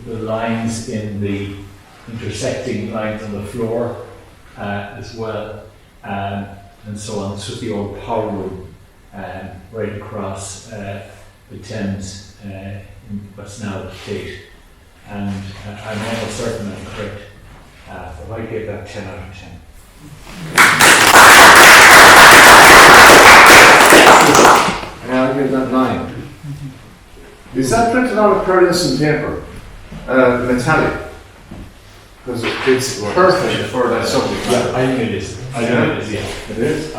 the lines in the intersecting lines on the floor as well, and so on. This was the old power room right across the Thames in what's now the Tate. And I'm almost certain I'm correct. But I give that 10 out of 10. Yeah, I give that 9. Is that printed on a pearlescent paper? Metallic? Because it's perfect for that subject. Yeah, I think it is. I think it is, yeah. It is? I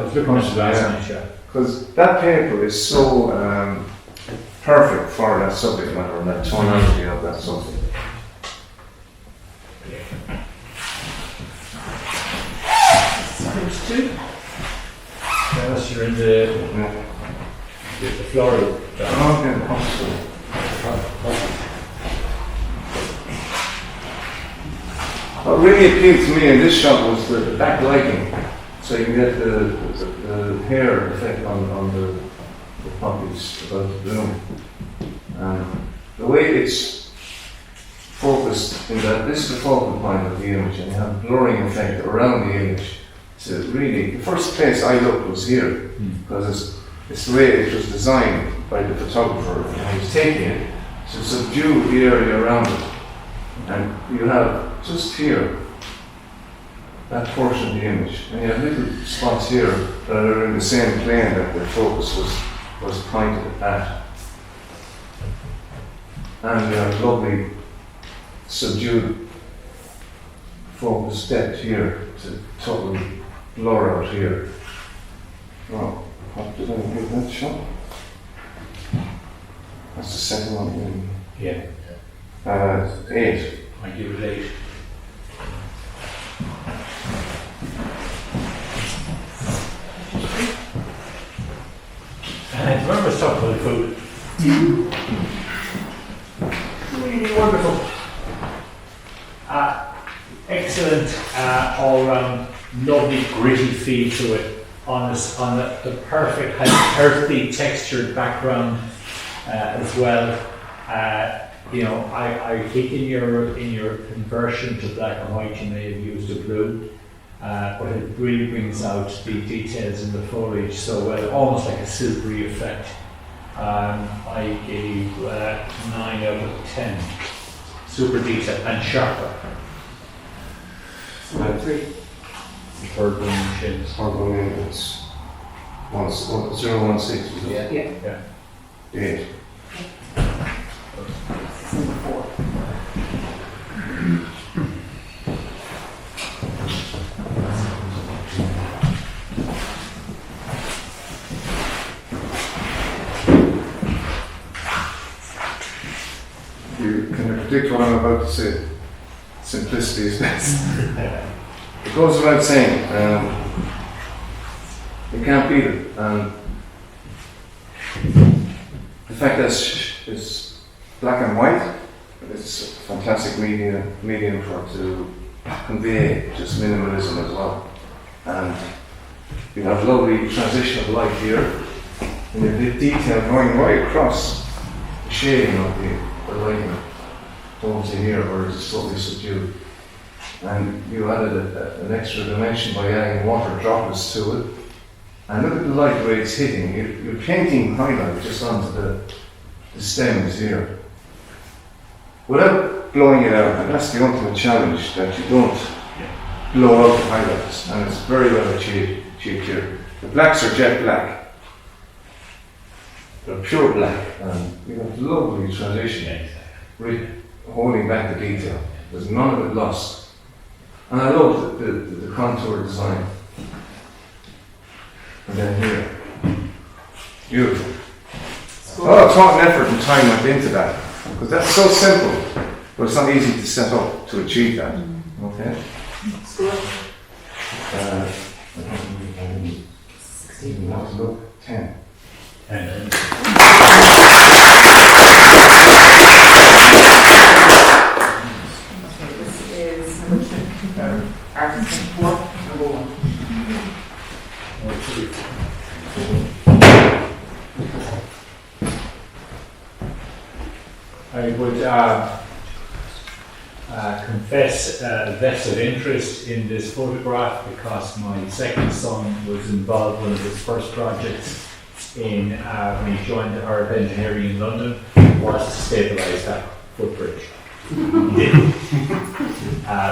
was looking at the last night, yeah. Because that paper is so perfect for that subject matter and that tonality of that subject. There's 2. Unless you're in the floral. Okay, possible. What really appealed to me in this shot was the backlighting, so you can get the hair effect on the poppies above the bloom. The way it's focused in that this is the focal point of the image, and you have a blurring effect around the image. So really, the first place I looked was here, because it's the way it was designed by the photographer when he was taking it to subdue the area around it. And you have just here that portion of the image. And you have little spots here that are in the same plane that the focus was pointed at. And you have lovely subdued focus depth here to totally blur out here. Oh, what did I give that shot? That's the second one. Yeah. 8. I give it 8. And remember us talking about food. Really wonderful. Excellent all round, lovely gritty feel to it on the perfect earthy textured background as well. I think in your conversion to black and white you may have used a blue, but it really brings out the details in the foliage so well, almost like a silvery effect. I gave 9 out of 10. Super detailed and sharper. And 3. The third one in shins. it's 016, was it? Yeah. 8. Number 4. Can you predict what I'm about to say? Simplicity is best. It goes without saying, you can't beat it. The fact that it's black and white, it's a fantastic medium for to convey just minimalism as well. And you have lovely transition of light here, and you have the detail going right across the shading of the lighting over to here where it's totally subdued. And you added an extra dimension by adding water droplets to it. And look at the light where it's hitting. You're painting highlight just onto the stems here, without blowing it out. And that's the ultimate challenge, that you don't blow out the highlights. And it's very well achieved here. The blacks are jet black. They're pure black. And you have lovely transition, holding back the detail. There's none of it lost. And I love the contour design. And then here. Beautiful. A lot of thought and effort and time went into that. Because that's so simple, but it's not easy to set up to achieve that. Okay? Look, 10. This is number 2. Artist 4, number 1. I would confess a vested interest in this photograph because my second son was involved in one of his first projects when he joined the Art of Engineering in London, was to stabilise that footbridge. He did.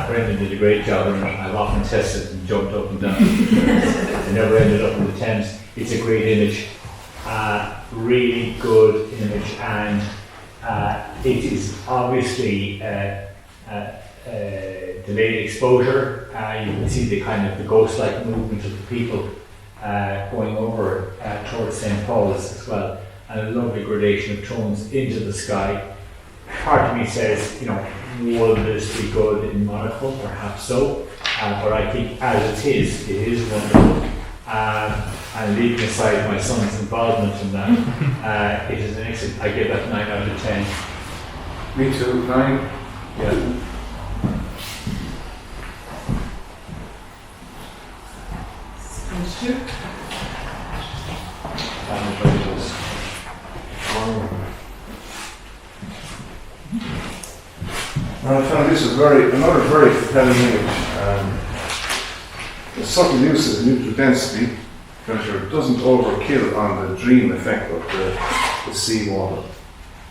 Brendan did a great job, and I've often tested and jumped up and down. I never ended up in the Thames. It's a great image, really good image, and it is obviously delayed exposure. You can see the kind of the ghost-like movement of the people going over towards St. Paul's as well, and a lovely gradation of tones into the sky. Part of me says, will this be good in monocle? Perhaps so, but I think as it is wonderful. And leaving aside my son's involvement in that, it is an excellent. I give that 9 out of 10. Me too, 9. Yeah. Page 2. And I found this is another very compelling image. The subtle use of the neutral density pressure doesn't overkill on the dream effect of the sea water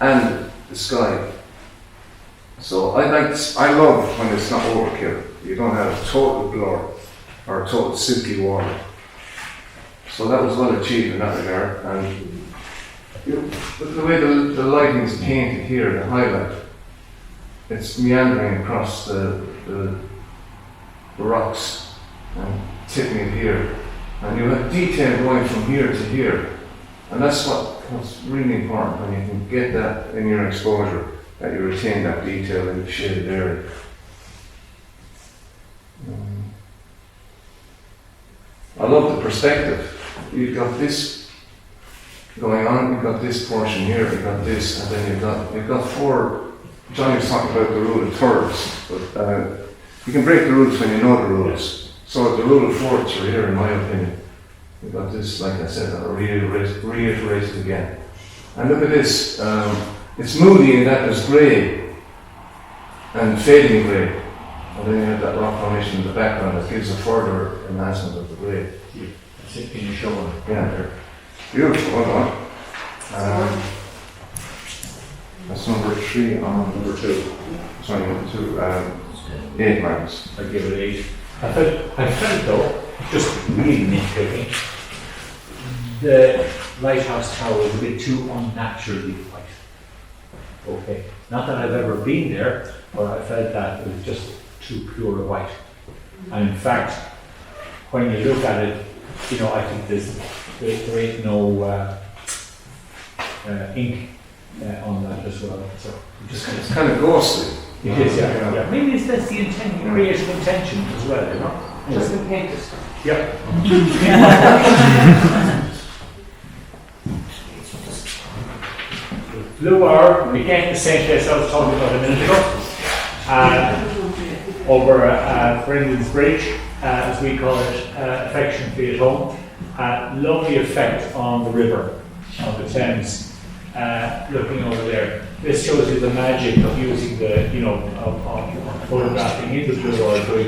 and the sky. So I love when it's not overkill. You don't have a total blur or a total silky water. So that was well achieved in that regard. And the way the lighting is painted here, the highlight, it's meandering across the rocks and tipping it here. And you have detail going from here to here. And that's what's really important, when you can get that in your exposure, that you retain that detail in the shaded area. I love the perspective. You've got this going on, you've got this portion here, you've got this, and then you've got four. Johnny was talking about the rule of thirds, but you can break the rules when you know the rules. So the rule of fourths are here, in my opinion. You've got this, like I said, I'll reiterate it again. And look at this. It's moody in that there's grey and fading grey. And then you have that rock formation in the background that gives a further enhancement of the grey. That's it in your shoulder. Yeah, beautiful, well done. That's number 3 on number 2. Sorry, number 2. 8 marks. I give it 8. I felt though, just really nitpicking, the lighthouse tower is a bit too unnaturally white. Okay, not that I've ever been there, but I felt that it was just too pure white. And in fact, when you look at it, you know, I think there ain't no ink on that as well. So It's kind of ghostly. it is, yeah. Maybe that's the intent, creative intention as well, you know. Just been painted. Yeah. Blue hour, again, the same place I was talking about a minute ago, over Brendan's Bridge, as we call it, affectionately at home. Lovely effect on the river, on the Thames, looking over there. This shows you the magic of using the, you know, of photographing in the blue or doing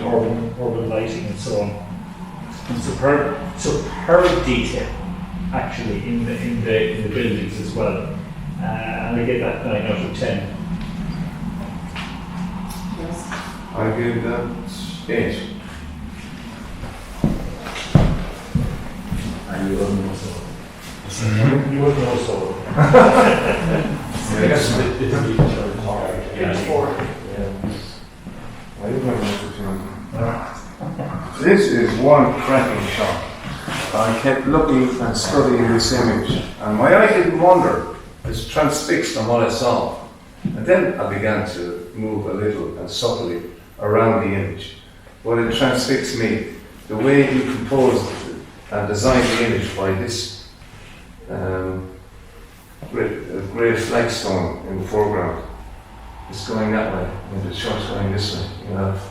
urban lighting and so on. And superb detail, actually, in the buildings as well. And I get that 9 out of 10. Yes. I give that 8. And you wouldn't know so. You wouldn't know so. Yes. Finish 4. I didn't have This is one cracking shot. I kept looking and studying this image, and my eye didn't wander. It was transfixed on what I saw. And then I began to move a little and subtly around the image. But it transfixed me. The way he composed and designed the image by this grey flagstone in the foreground. It's going that way, and the church going this way. You have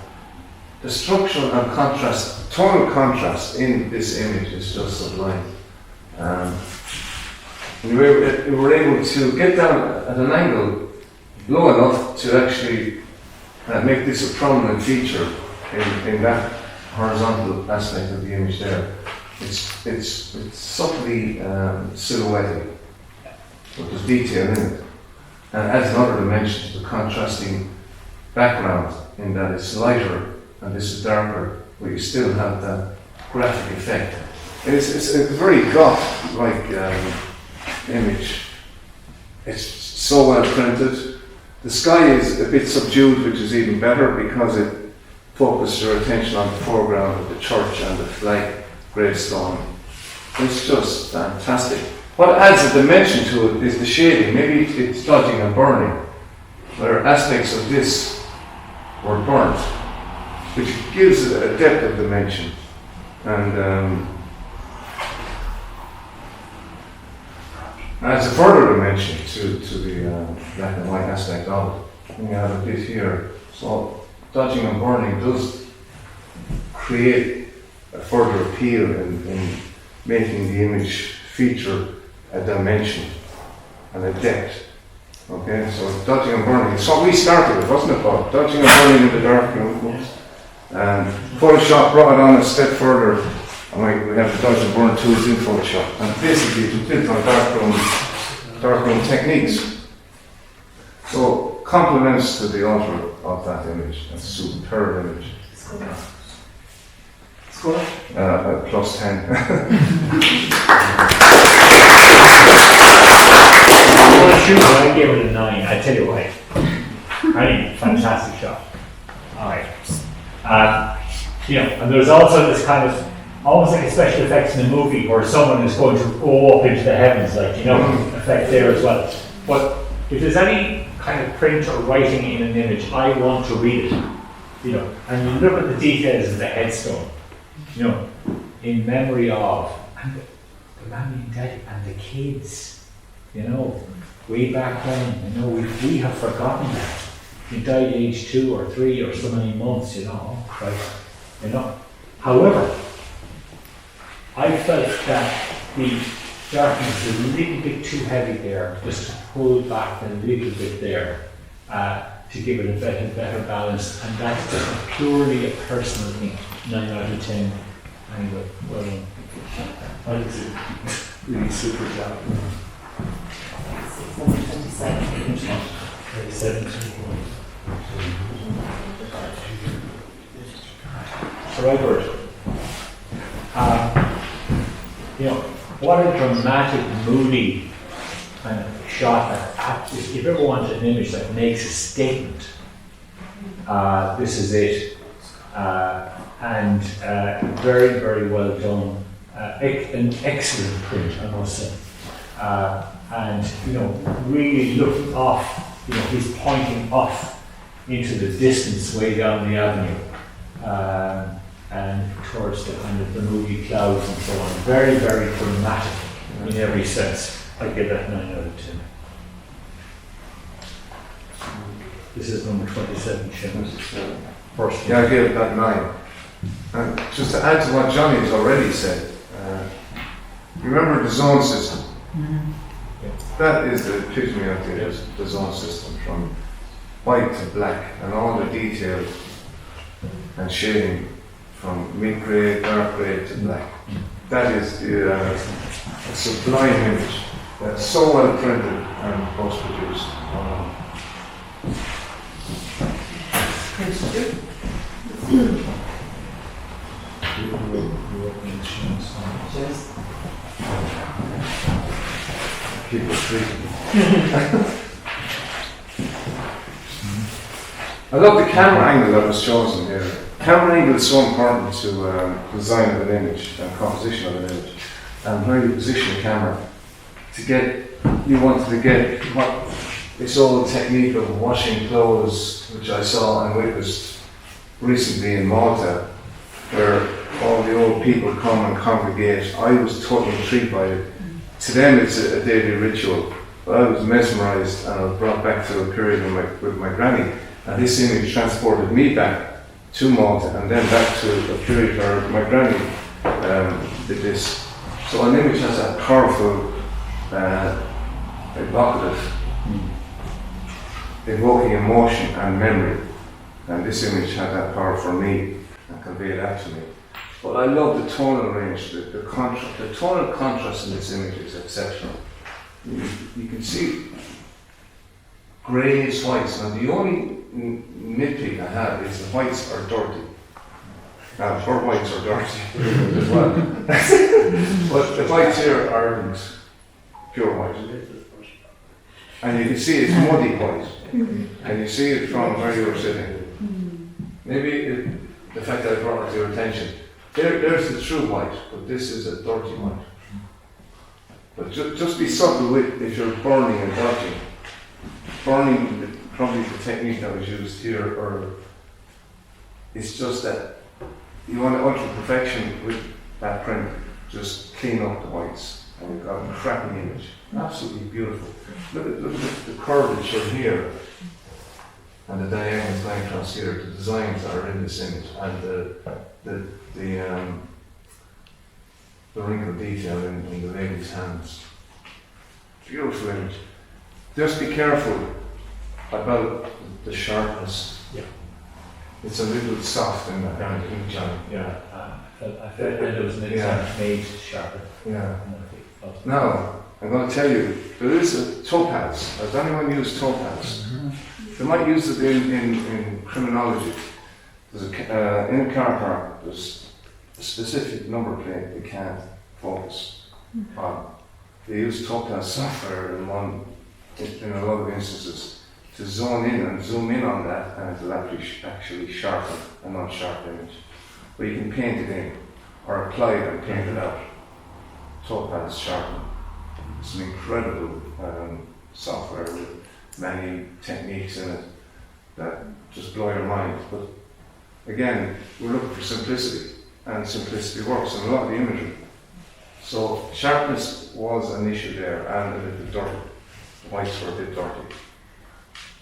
the structural and contrast, tonal contrast in this image is just sublime. We were able to get down at an angle low enough to actually make this a prominent feature in that horizontal aspect of the image there. It's subtly silhouetted, but there's detail in it, and adds another dimension to the contrasting background in that it's lighter and this is darker, but you still have that graphic effect. And it's a very goth-like image. It's so well printed. The sky is a bit subdued, which is even better because it focused your attention on the foreground of the church and the flag gravestone. It's just fantastic. What adds a dimension to it is the shading. Maybe it's dodging and burning, where aspects of this were burnt, which gives it a depth of dimension. And adds a further dimension to the black and white aspect of it. And you have a bit here. So dodging and burning does create a further appeal in making the image feature a dimension and a depth. Okay, so dodging and burning. It's what we started with, wasn't it, Bob? Dodging and burning in the dark room. And Photoshop brought it on a step further. And we have the dodge and burn tools in Photoshop. And basically it's built on darkroom techniques. So compliments to the author of that image. A superb image. Score? Plus 10. I gave it a 9. I tell you why. I mean, fantastic shot. All right. And there's also this kind of almost like a special effects in the movie where someone is going to go up into the heavens, effect there as well. But if there's any kind of print or writing in an image, I want to read it. And you look at the details of the headstone. In memory of and the mommy and daddy and the kids. Way back when, we have forgotten that. He died age 2 or 3 or so many months, oh Christ, However, I felt that the darkness was a little bit too heavy there, just to pull back a little bit there, to give it a better balance, and that's just purely a personal thing. 9 out of 10. Anyway, well done. I think it's a really super job. 27. So Edward, what a dramatic, moody kind of shot that, if you've ever wanted an image that makes a statement, this is it. And very, very well done. An excellent print, I must say. And really looking off, he's pointing off into the distance way down the avenue, and towards the kind of the moody clouds and so on. Very, very dramatic in every sense. I give that 9 out of 10. This is number 27, Seamus. First. Yeah, I gave that 9. And just to add to what Johnny has already said, remember the zone system? That is the epitome of the zone system, from white to black, and all the detail and shading from mid-grey, dark grey to black. That is the sublime image that's so well printed and post-produced. Keep it treated. I love the camera angle that was chosen here. Camera angle is so important to design of an image and composition of an image, and where you position the camera you wanted to get what this old technique of washing clothes, which I saw and witnessed recently in Malta, where all the old people come and congregate. I was totally intrigued by it. To them it's a daily ritual, but I was mesmerised, and I was brought back to a period with my granny, and this image transported me back to Malta and then back to a period where my granny did this. So an image has a powerful, evocative, evoking emotion and memory, and this image had that power for me and conveyed that to me. But I love the tonal range, the tonal contrast in this image is exceptional. You can see greys, whites, and the only nitpick I have is the whites are dirty. Now, her whites are dirty as well. But the whites here aren't pure white. And you can see it's muddy white. And you see it from where you were sitting. Maybe the fact that I brought it to your attention. There's the true white, but this is a dirty white. But just be subtle with if you're burning and dodging. Burning, probably the technique that was used here, or it's just that you want ultra perfection with that print. Just clean up the whites, and you've got a cracking image. Absolutely beautiful. Look at the curvature here, and the diagonals going across here. The designs that are in this image, and the wrinkle detail in the lady's hands. Beautiful image. Just be careful about the sharpness. Yeah. It's a little soft in that kind of ink job. Yeah, I felt that it was made sharper. Yeah. Now, I'm going to tell you, there is a topaz. Has anyone used topaz? They might use it in criminology. There's in a car park, there's a specific number plate they can't focus on. They use topaz software in a lot of instances to zone in and zoom in on that, and it'll actually sharpen a non-sharp image. But you can paint it in, or apply it and paint it out. Topaz sharpen. It's an incredible software with many techniques in it that just blow your mind. But again, we're looking for simplicity, and simplicity works in a lot of the imagery. So sharpness was an issue there, and a bit dirty. Whites were a bit dirty.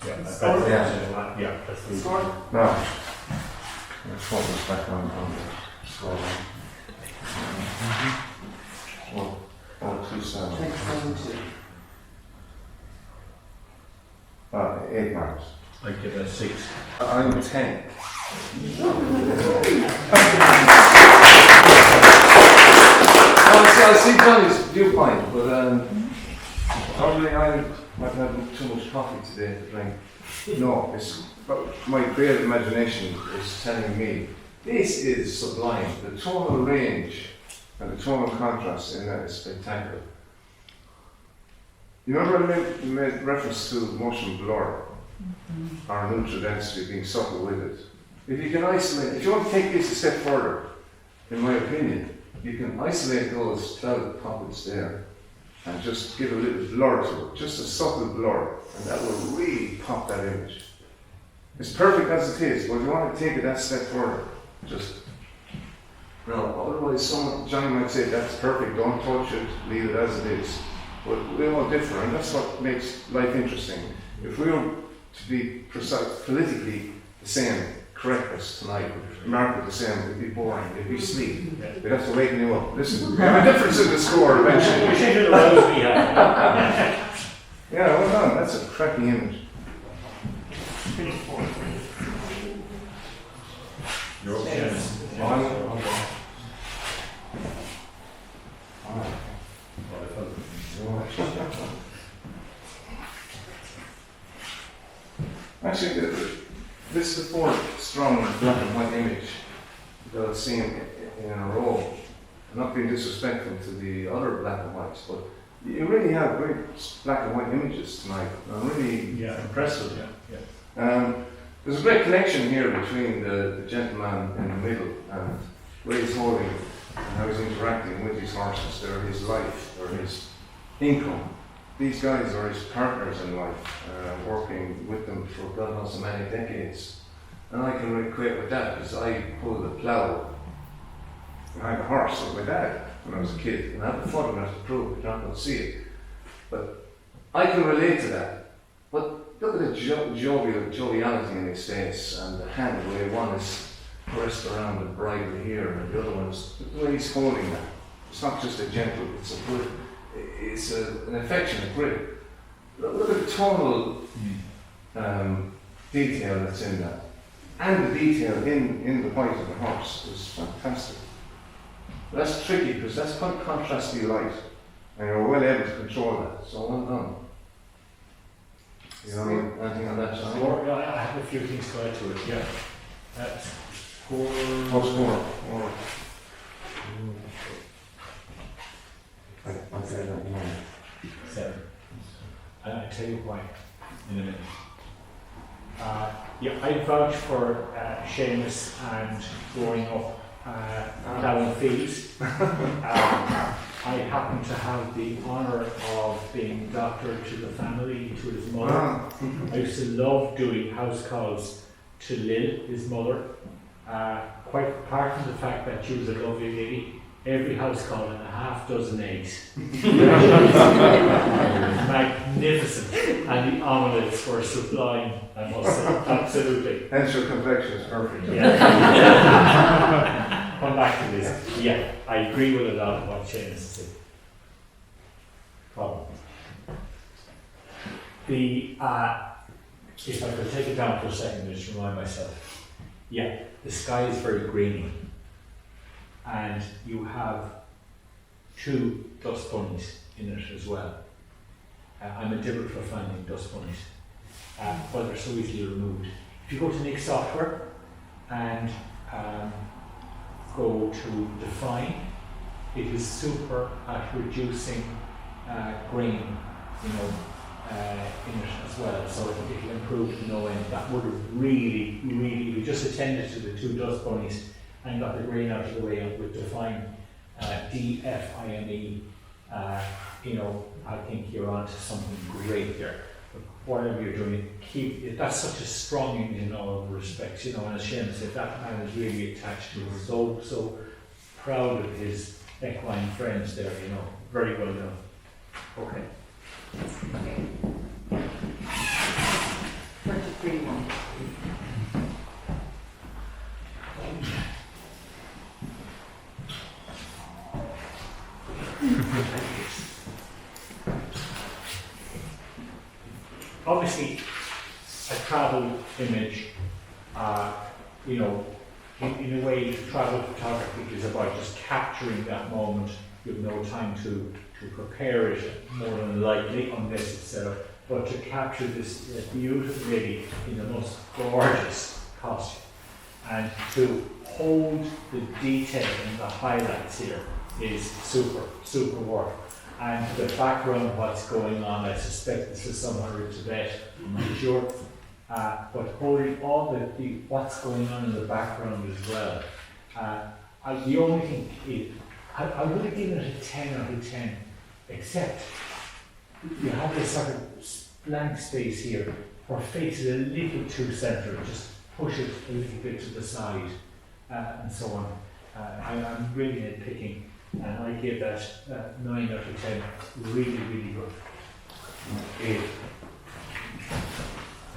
Yeah, that's Score. that's the Score. Now, let's focus back on the score. 1.27. 6.72. 8 marks. I give it a 6. I'm 10. I see Johnny's viewpoint, but probably I might have had too much coffee today to drink. No, but my creative imagination is telling me this is sublime. The tonal range and the tonal contrast in that is spectacular. You remember I made reference to motion blur, or neutral density being subtle with it. If you can isolate, if you want to take this a step further, in my opinion, you can isolate those cloud pockets there and just give a little blur to it, just a subtle blur, and that will really pop that image. It's perfect as it is, but if you want to take it that step further, just, otherwise Johnny might say that's perfect, don't touch it, leave it as it is. But we all differ, and that's what makes life interesting. If we were to be precise, politically the same, correctness tonight, market the same, it'd be boring, it'd be sleep. We'd have to wake you up. Listen, we have a difference in the score eventually. We should do the rows we have. Yeah, well done, that's a cracking image. You're up, James. Actually, this is the fourth strong black and white image that I've seen in a row. I'm not being disrespectful to the other black and whites, but you really have great black and white images tonight. I'm really impressed with it. There's a great connection here between the gentleman in the middle and where he's holding and how he's interacting with his horses. They're his life, they're his income. These guys are his partners in life, working with them for God knows how many decades. And I can equate with that because I pulled the plough behind a horse with my dad when I was a kid, and I have a photograph to prove it, you're not going to see it. But I can relate to that. But look at the joviality in his face and the hand, the way one is pressed around the bridle here and the other one is the way he's holding that. It's not just a gentle, it's a grip. It's an affectionate grip. Look at the tonal detail that's in that. And the detail in the white of the horse is fantastic. But that's tricky because that's quite contrasty light. And you're well able to control that. So well done. You know anything on that, John? Score, I have a few things to add to it, yeah. Score. Oh, score. I'll say that more. 7. And I'll tell you why in a minute. I vouch for Seamus and growing up plowing fields. I happen to have the honour of being doctor to the family, to his mother. I used to love doing house calls to Lil, his mother. Quite apart from the fact that she was a lovely lady, every house call and a half dozen eggs. Magnificent. And the omelettes were sublime, I must say. Absolutely. Hence your complexion is perfect. Yeah. Come back to this. Yeah, I agree with a lot of what Seamus said. Problem. If I could take it down for a second and just remind myself. Yeah, the sky is very greeny. And you have 2 dust bunnies in it as well. I'm a dibber for finding dust bunnies. but they're so easily removed. If you go to Nick Software and go to Define, it is super at reducing grain, in it as well. So it will improve to no end. That would have really, if you just attended to the 2 dust bunnies and got the grain out of the way with Define, DFINE, I think you're onto something great there. But whatever you're doing, keep it. That's such a strong engine in all respects, and as Shane said, that man is really attached to it. So proud of his equine friends there, very well done. Okay. Okay. 23-1. Obviously, a travel image, in a way, travel photography is about just capturing that moment. You have no time to prepare it, more than likely, unless it's set up. But to capture this beautiful lady in the most gorgeous costume, and to hold the detail and the highlights here is super work. And the background, what's going on, I suspect this is somewhere in Tibet, I'm not sure. But holding all the what's going on in the background as well. The only thing is, I would have given it a 10 out of 10, except you have this sort of blank space here where face is a little too centred, just push it a little bit to the side, and so on. I'm really nitpicking, and I give that 9 out of 10, really good. Okay.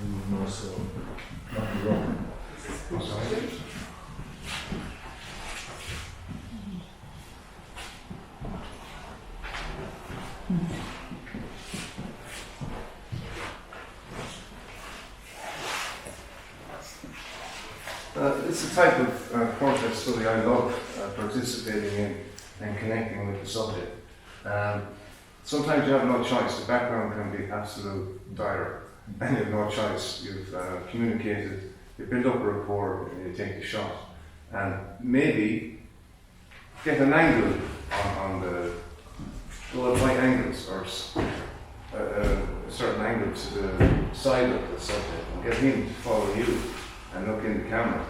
And also, not wrong. It's a type of portrait study I love participating in and connecting with the subject. Sometimes you have no choice. The background can be absolute dire, and you have no choice. You've communicated, you build up a rapport, and you take the shot. And maybe get an angle on the right angles, or a certain angle to the side of the subject, and get him to follow you and look in the camera.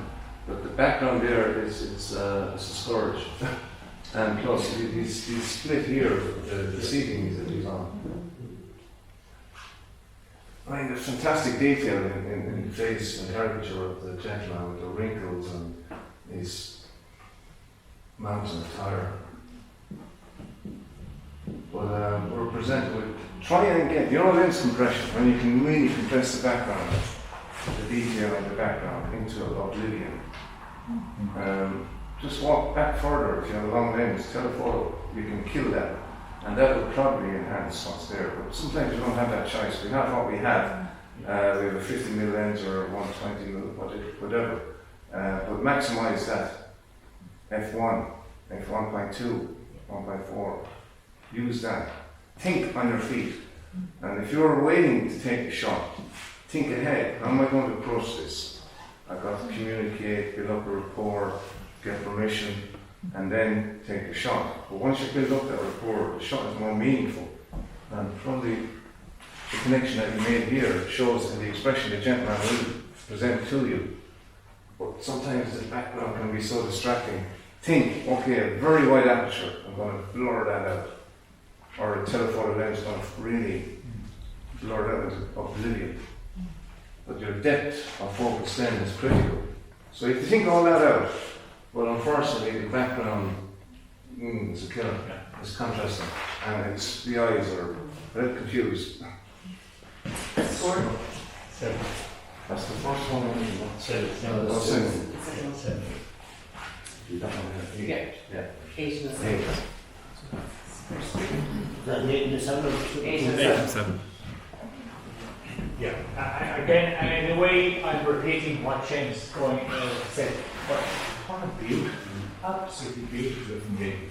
But the background there is a scourge. And plus, he's split here, the seating that he's on. I mean, there's fantastic detail in the face and caricature of the gentleman with the wrinkles and his mountain attire. But we're presented with, try and get, lens compression, when you can really compress the background, the detail in the background into oblivion. Just walk back further. If you have a long lens, telephoto, you can kill that, and that will probably enhance what's there. But sometimes you don't have that choice. We have what we have. We have a 50mm lens or a 120mm, whatever. But maximize that. F1, f1.2, 1.4. Use that. Think on your feet. And if you're waiting to take a shot, think ahead. How am I going to approach this? I've got to communicate, build up a rapport, get permission, and then take a shot. But once you build up that rapport, the shot is more meaningful. And from the connection that you made here shows in the expression the gentleman will present to you. But sometimes the background can be so distracting. Think, okay, a very wide aperture, I'm going to blur that out. Or a telephoto lens is going to really blur that into oblivion. But your depth of focus then is critical. So if you think all that out, well, unfortunately, the background is a killer. It's contrasting, and the eyes are a bit confused. Score? 7. That's the first one. 7. No, that's seven. 7. You don't know that. Yeah. Yeah. 8 and a 7. First three. That 8 and a 7. 8 and a 7. Yeah, again, and in a way, I'm repeating what James is going said, but what a beautiful, absolutely beautiful looking game.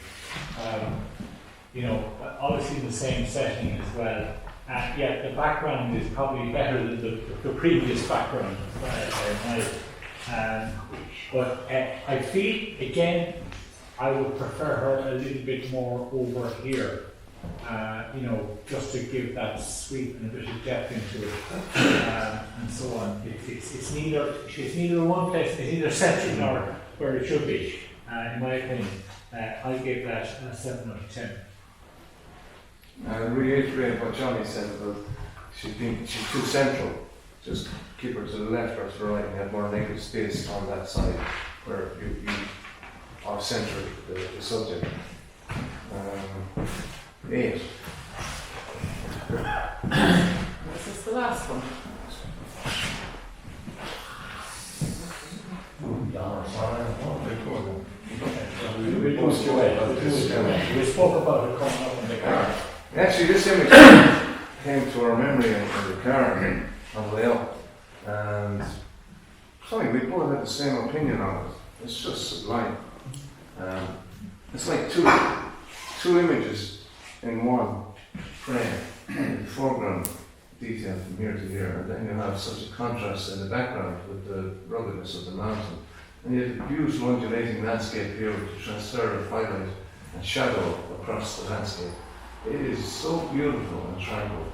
Obviously in the same setting as well, Yeah, the background is probably better than the previous background. But I feel, again, I would prefer her a little bit more over here. You know, just to give that sweep and a bit of depth into it, and so on. It's neither, she's neither one place, it's neither central nor where it should be, in my opinion. I'll give that a 7 out of 10. And reiterate what Johnny said about she's too central. Just keep her to the left or to the right and have more negative space on that side where you are centered the subject. 8. This is the last one. We spoke about it coming up in the car. Actually, this image came to our memory in the car on the way up, and sorry, we both had the same opinion on it. It's just sublime. It's like two images in one frame. The foreground detail from here to here, and then you have such a contrast in the background with the ruggedness of the mountain. And you have a beautiful undulating landscape here with the transfer of highlight and shadow across the landscape. It is so beautiful and tranquil.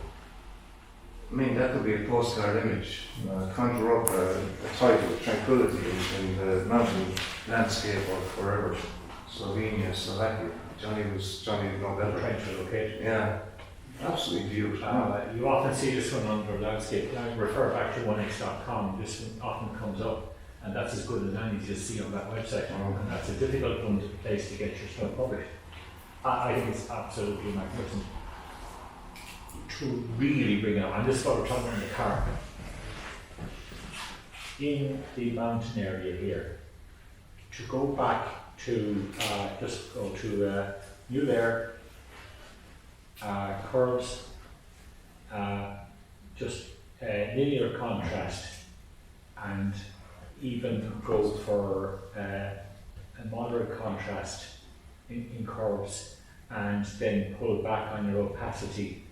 I mean, that could be a postcard image. Conjure up a title, tranquility in the mountain landscape of wherever, Slovenia, Slovakia. Johnny would know better. Trench location. Yeah, absolutely beautiful. You often see this one under landscape. I refer back to 1x.com. This one often comes up, and that's as good as any you see on that website. And that's a difficult place to get your stuff published. I think it's absolutely magnificent to really bring it up. And this is what we're talking about in the car. In the mountain area here, to go back to, just go to you there, curves, just linear contrast, and even go for a moderate contrast in curves, and then pull back on your opacity,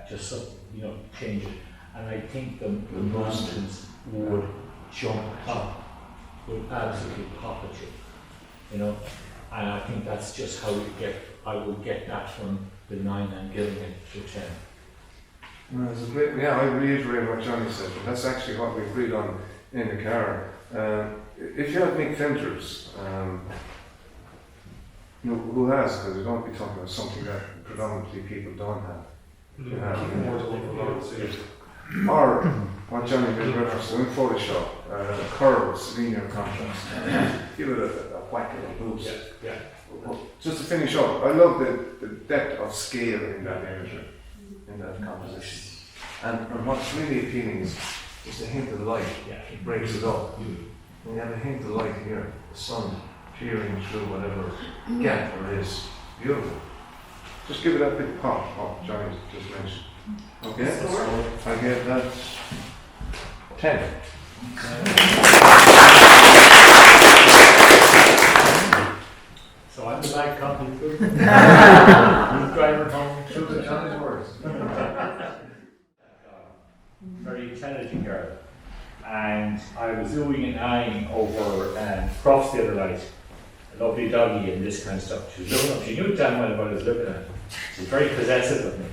just so, you know, change it. And I think the mountains would jump up, would absolutely pop at you, you know. And I think that's just how I would get that from the 9 and giving it to 10. No, it's a great, yeah, I reiterate what Johnny said, but that's actually what we agreed on in the car. If you have Nick filters, you know, who has, because we don't be talking about something that predominantly people don't have. Or what Johnny made reference to in Photoshop, curves, linear contrast. Give it a whack and a boost. Yeah. Just to finish up, I love the depth of scale in that imagery, in that composition. And what's really appealing is just a hint of light. It breaks it up. And you have a hint of light here, the sun peering through whatever gap there is. Beautiful. Just give it that bit of pop, what Johnny just mentioned. Okay? So I gave that 10. So I'm the bad company food. You driver home. True to Johnny's words. Very intelligent girl. And I was doing and eyeing over crops the other night. A lovely doggy and this kind of stuff. She was looking up. She knew damn well what I was looking at. She was very possessive of me.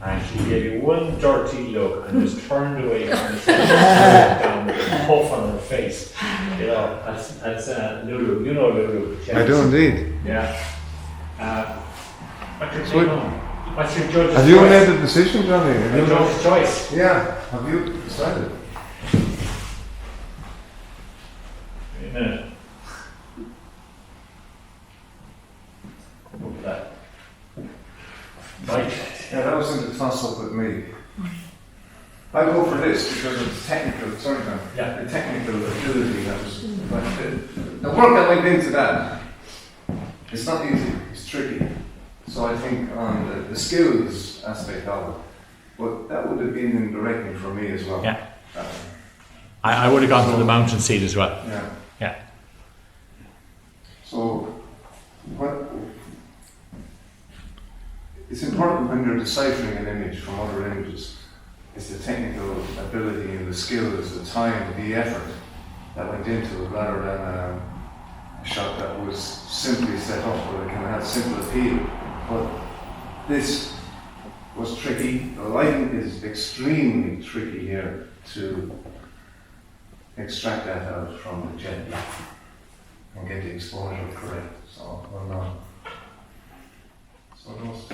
And she gave me one dirty look and just turned away from the table, down with a puff on her face. You know, that's Lulu. You know Lulu. I do indeed. Yeah. What's your take home? What's your judge's Have you choice? made the decision, Johnny? Have you Judge's choice. Yeah. Have you decided? Wait a minute. Look at that. Right. Yeah, that was in the toss-up with me. I go for this because of the technical, the technical ability that was, but the work that went into that, it's not easy, it's tricky. So I think on the skills aspect of it, but that would have been indirectly for me as well. Yeah. I would have gone to the mountain seat as well. Yeah. Yeah. So, what it's important when you're deciphering an image from other images. It's the technical ability and the skills, the time, the effort that went into it, rather than a shot that was simply set up where it can have simple appeal. But this was tricky. The lighting is extremely tricky here to extract that out from the jet and get the exposure correct. So, well done. So those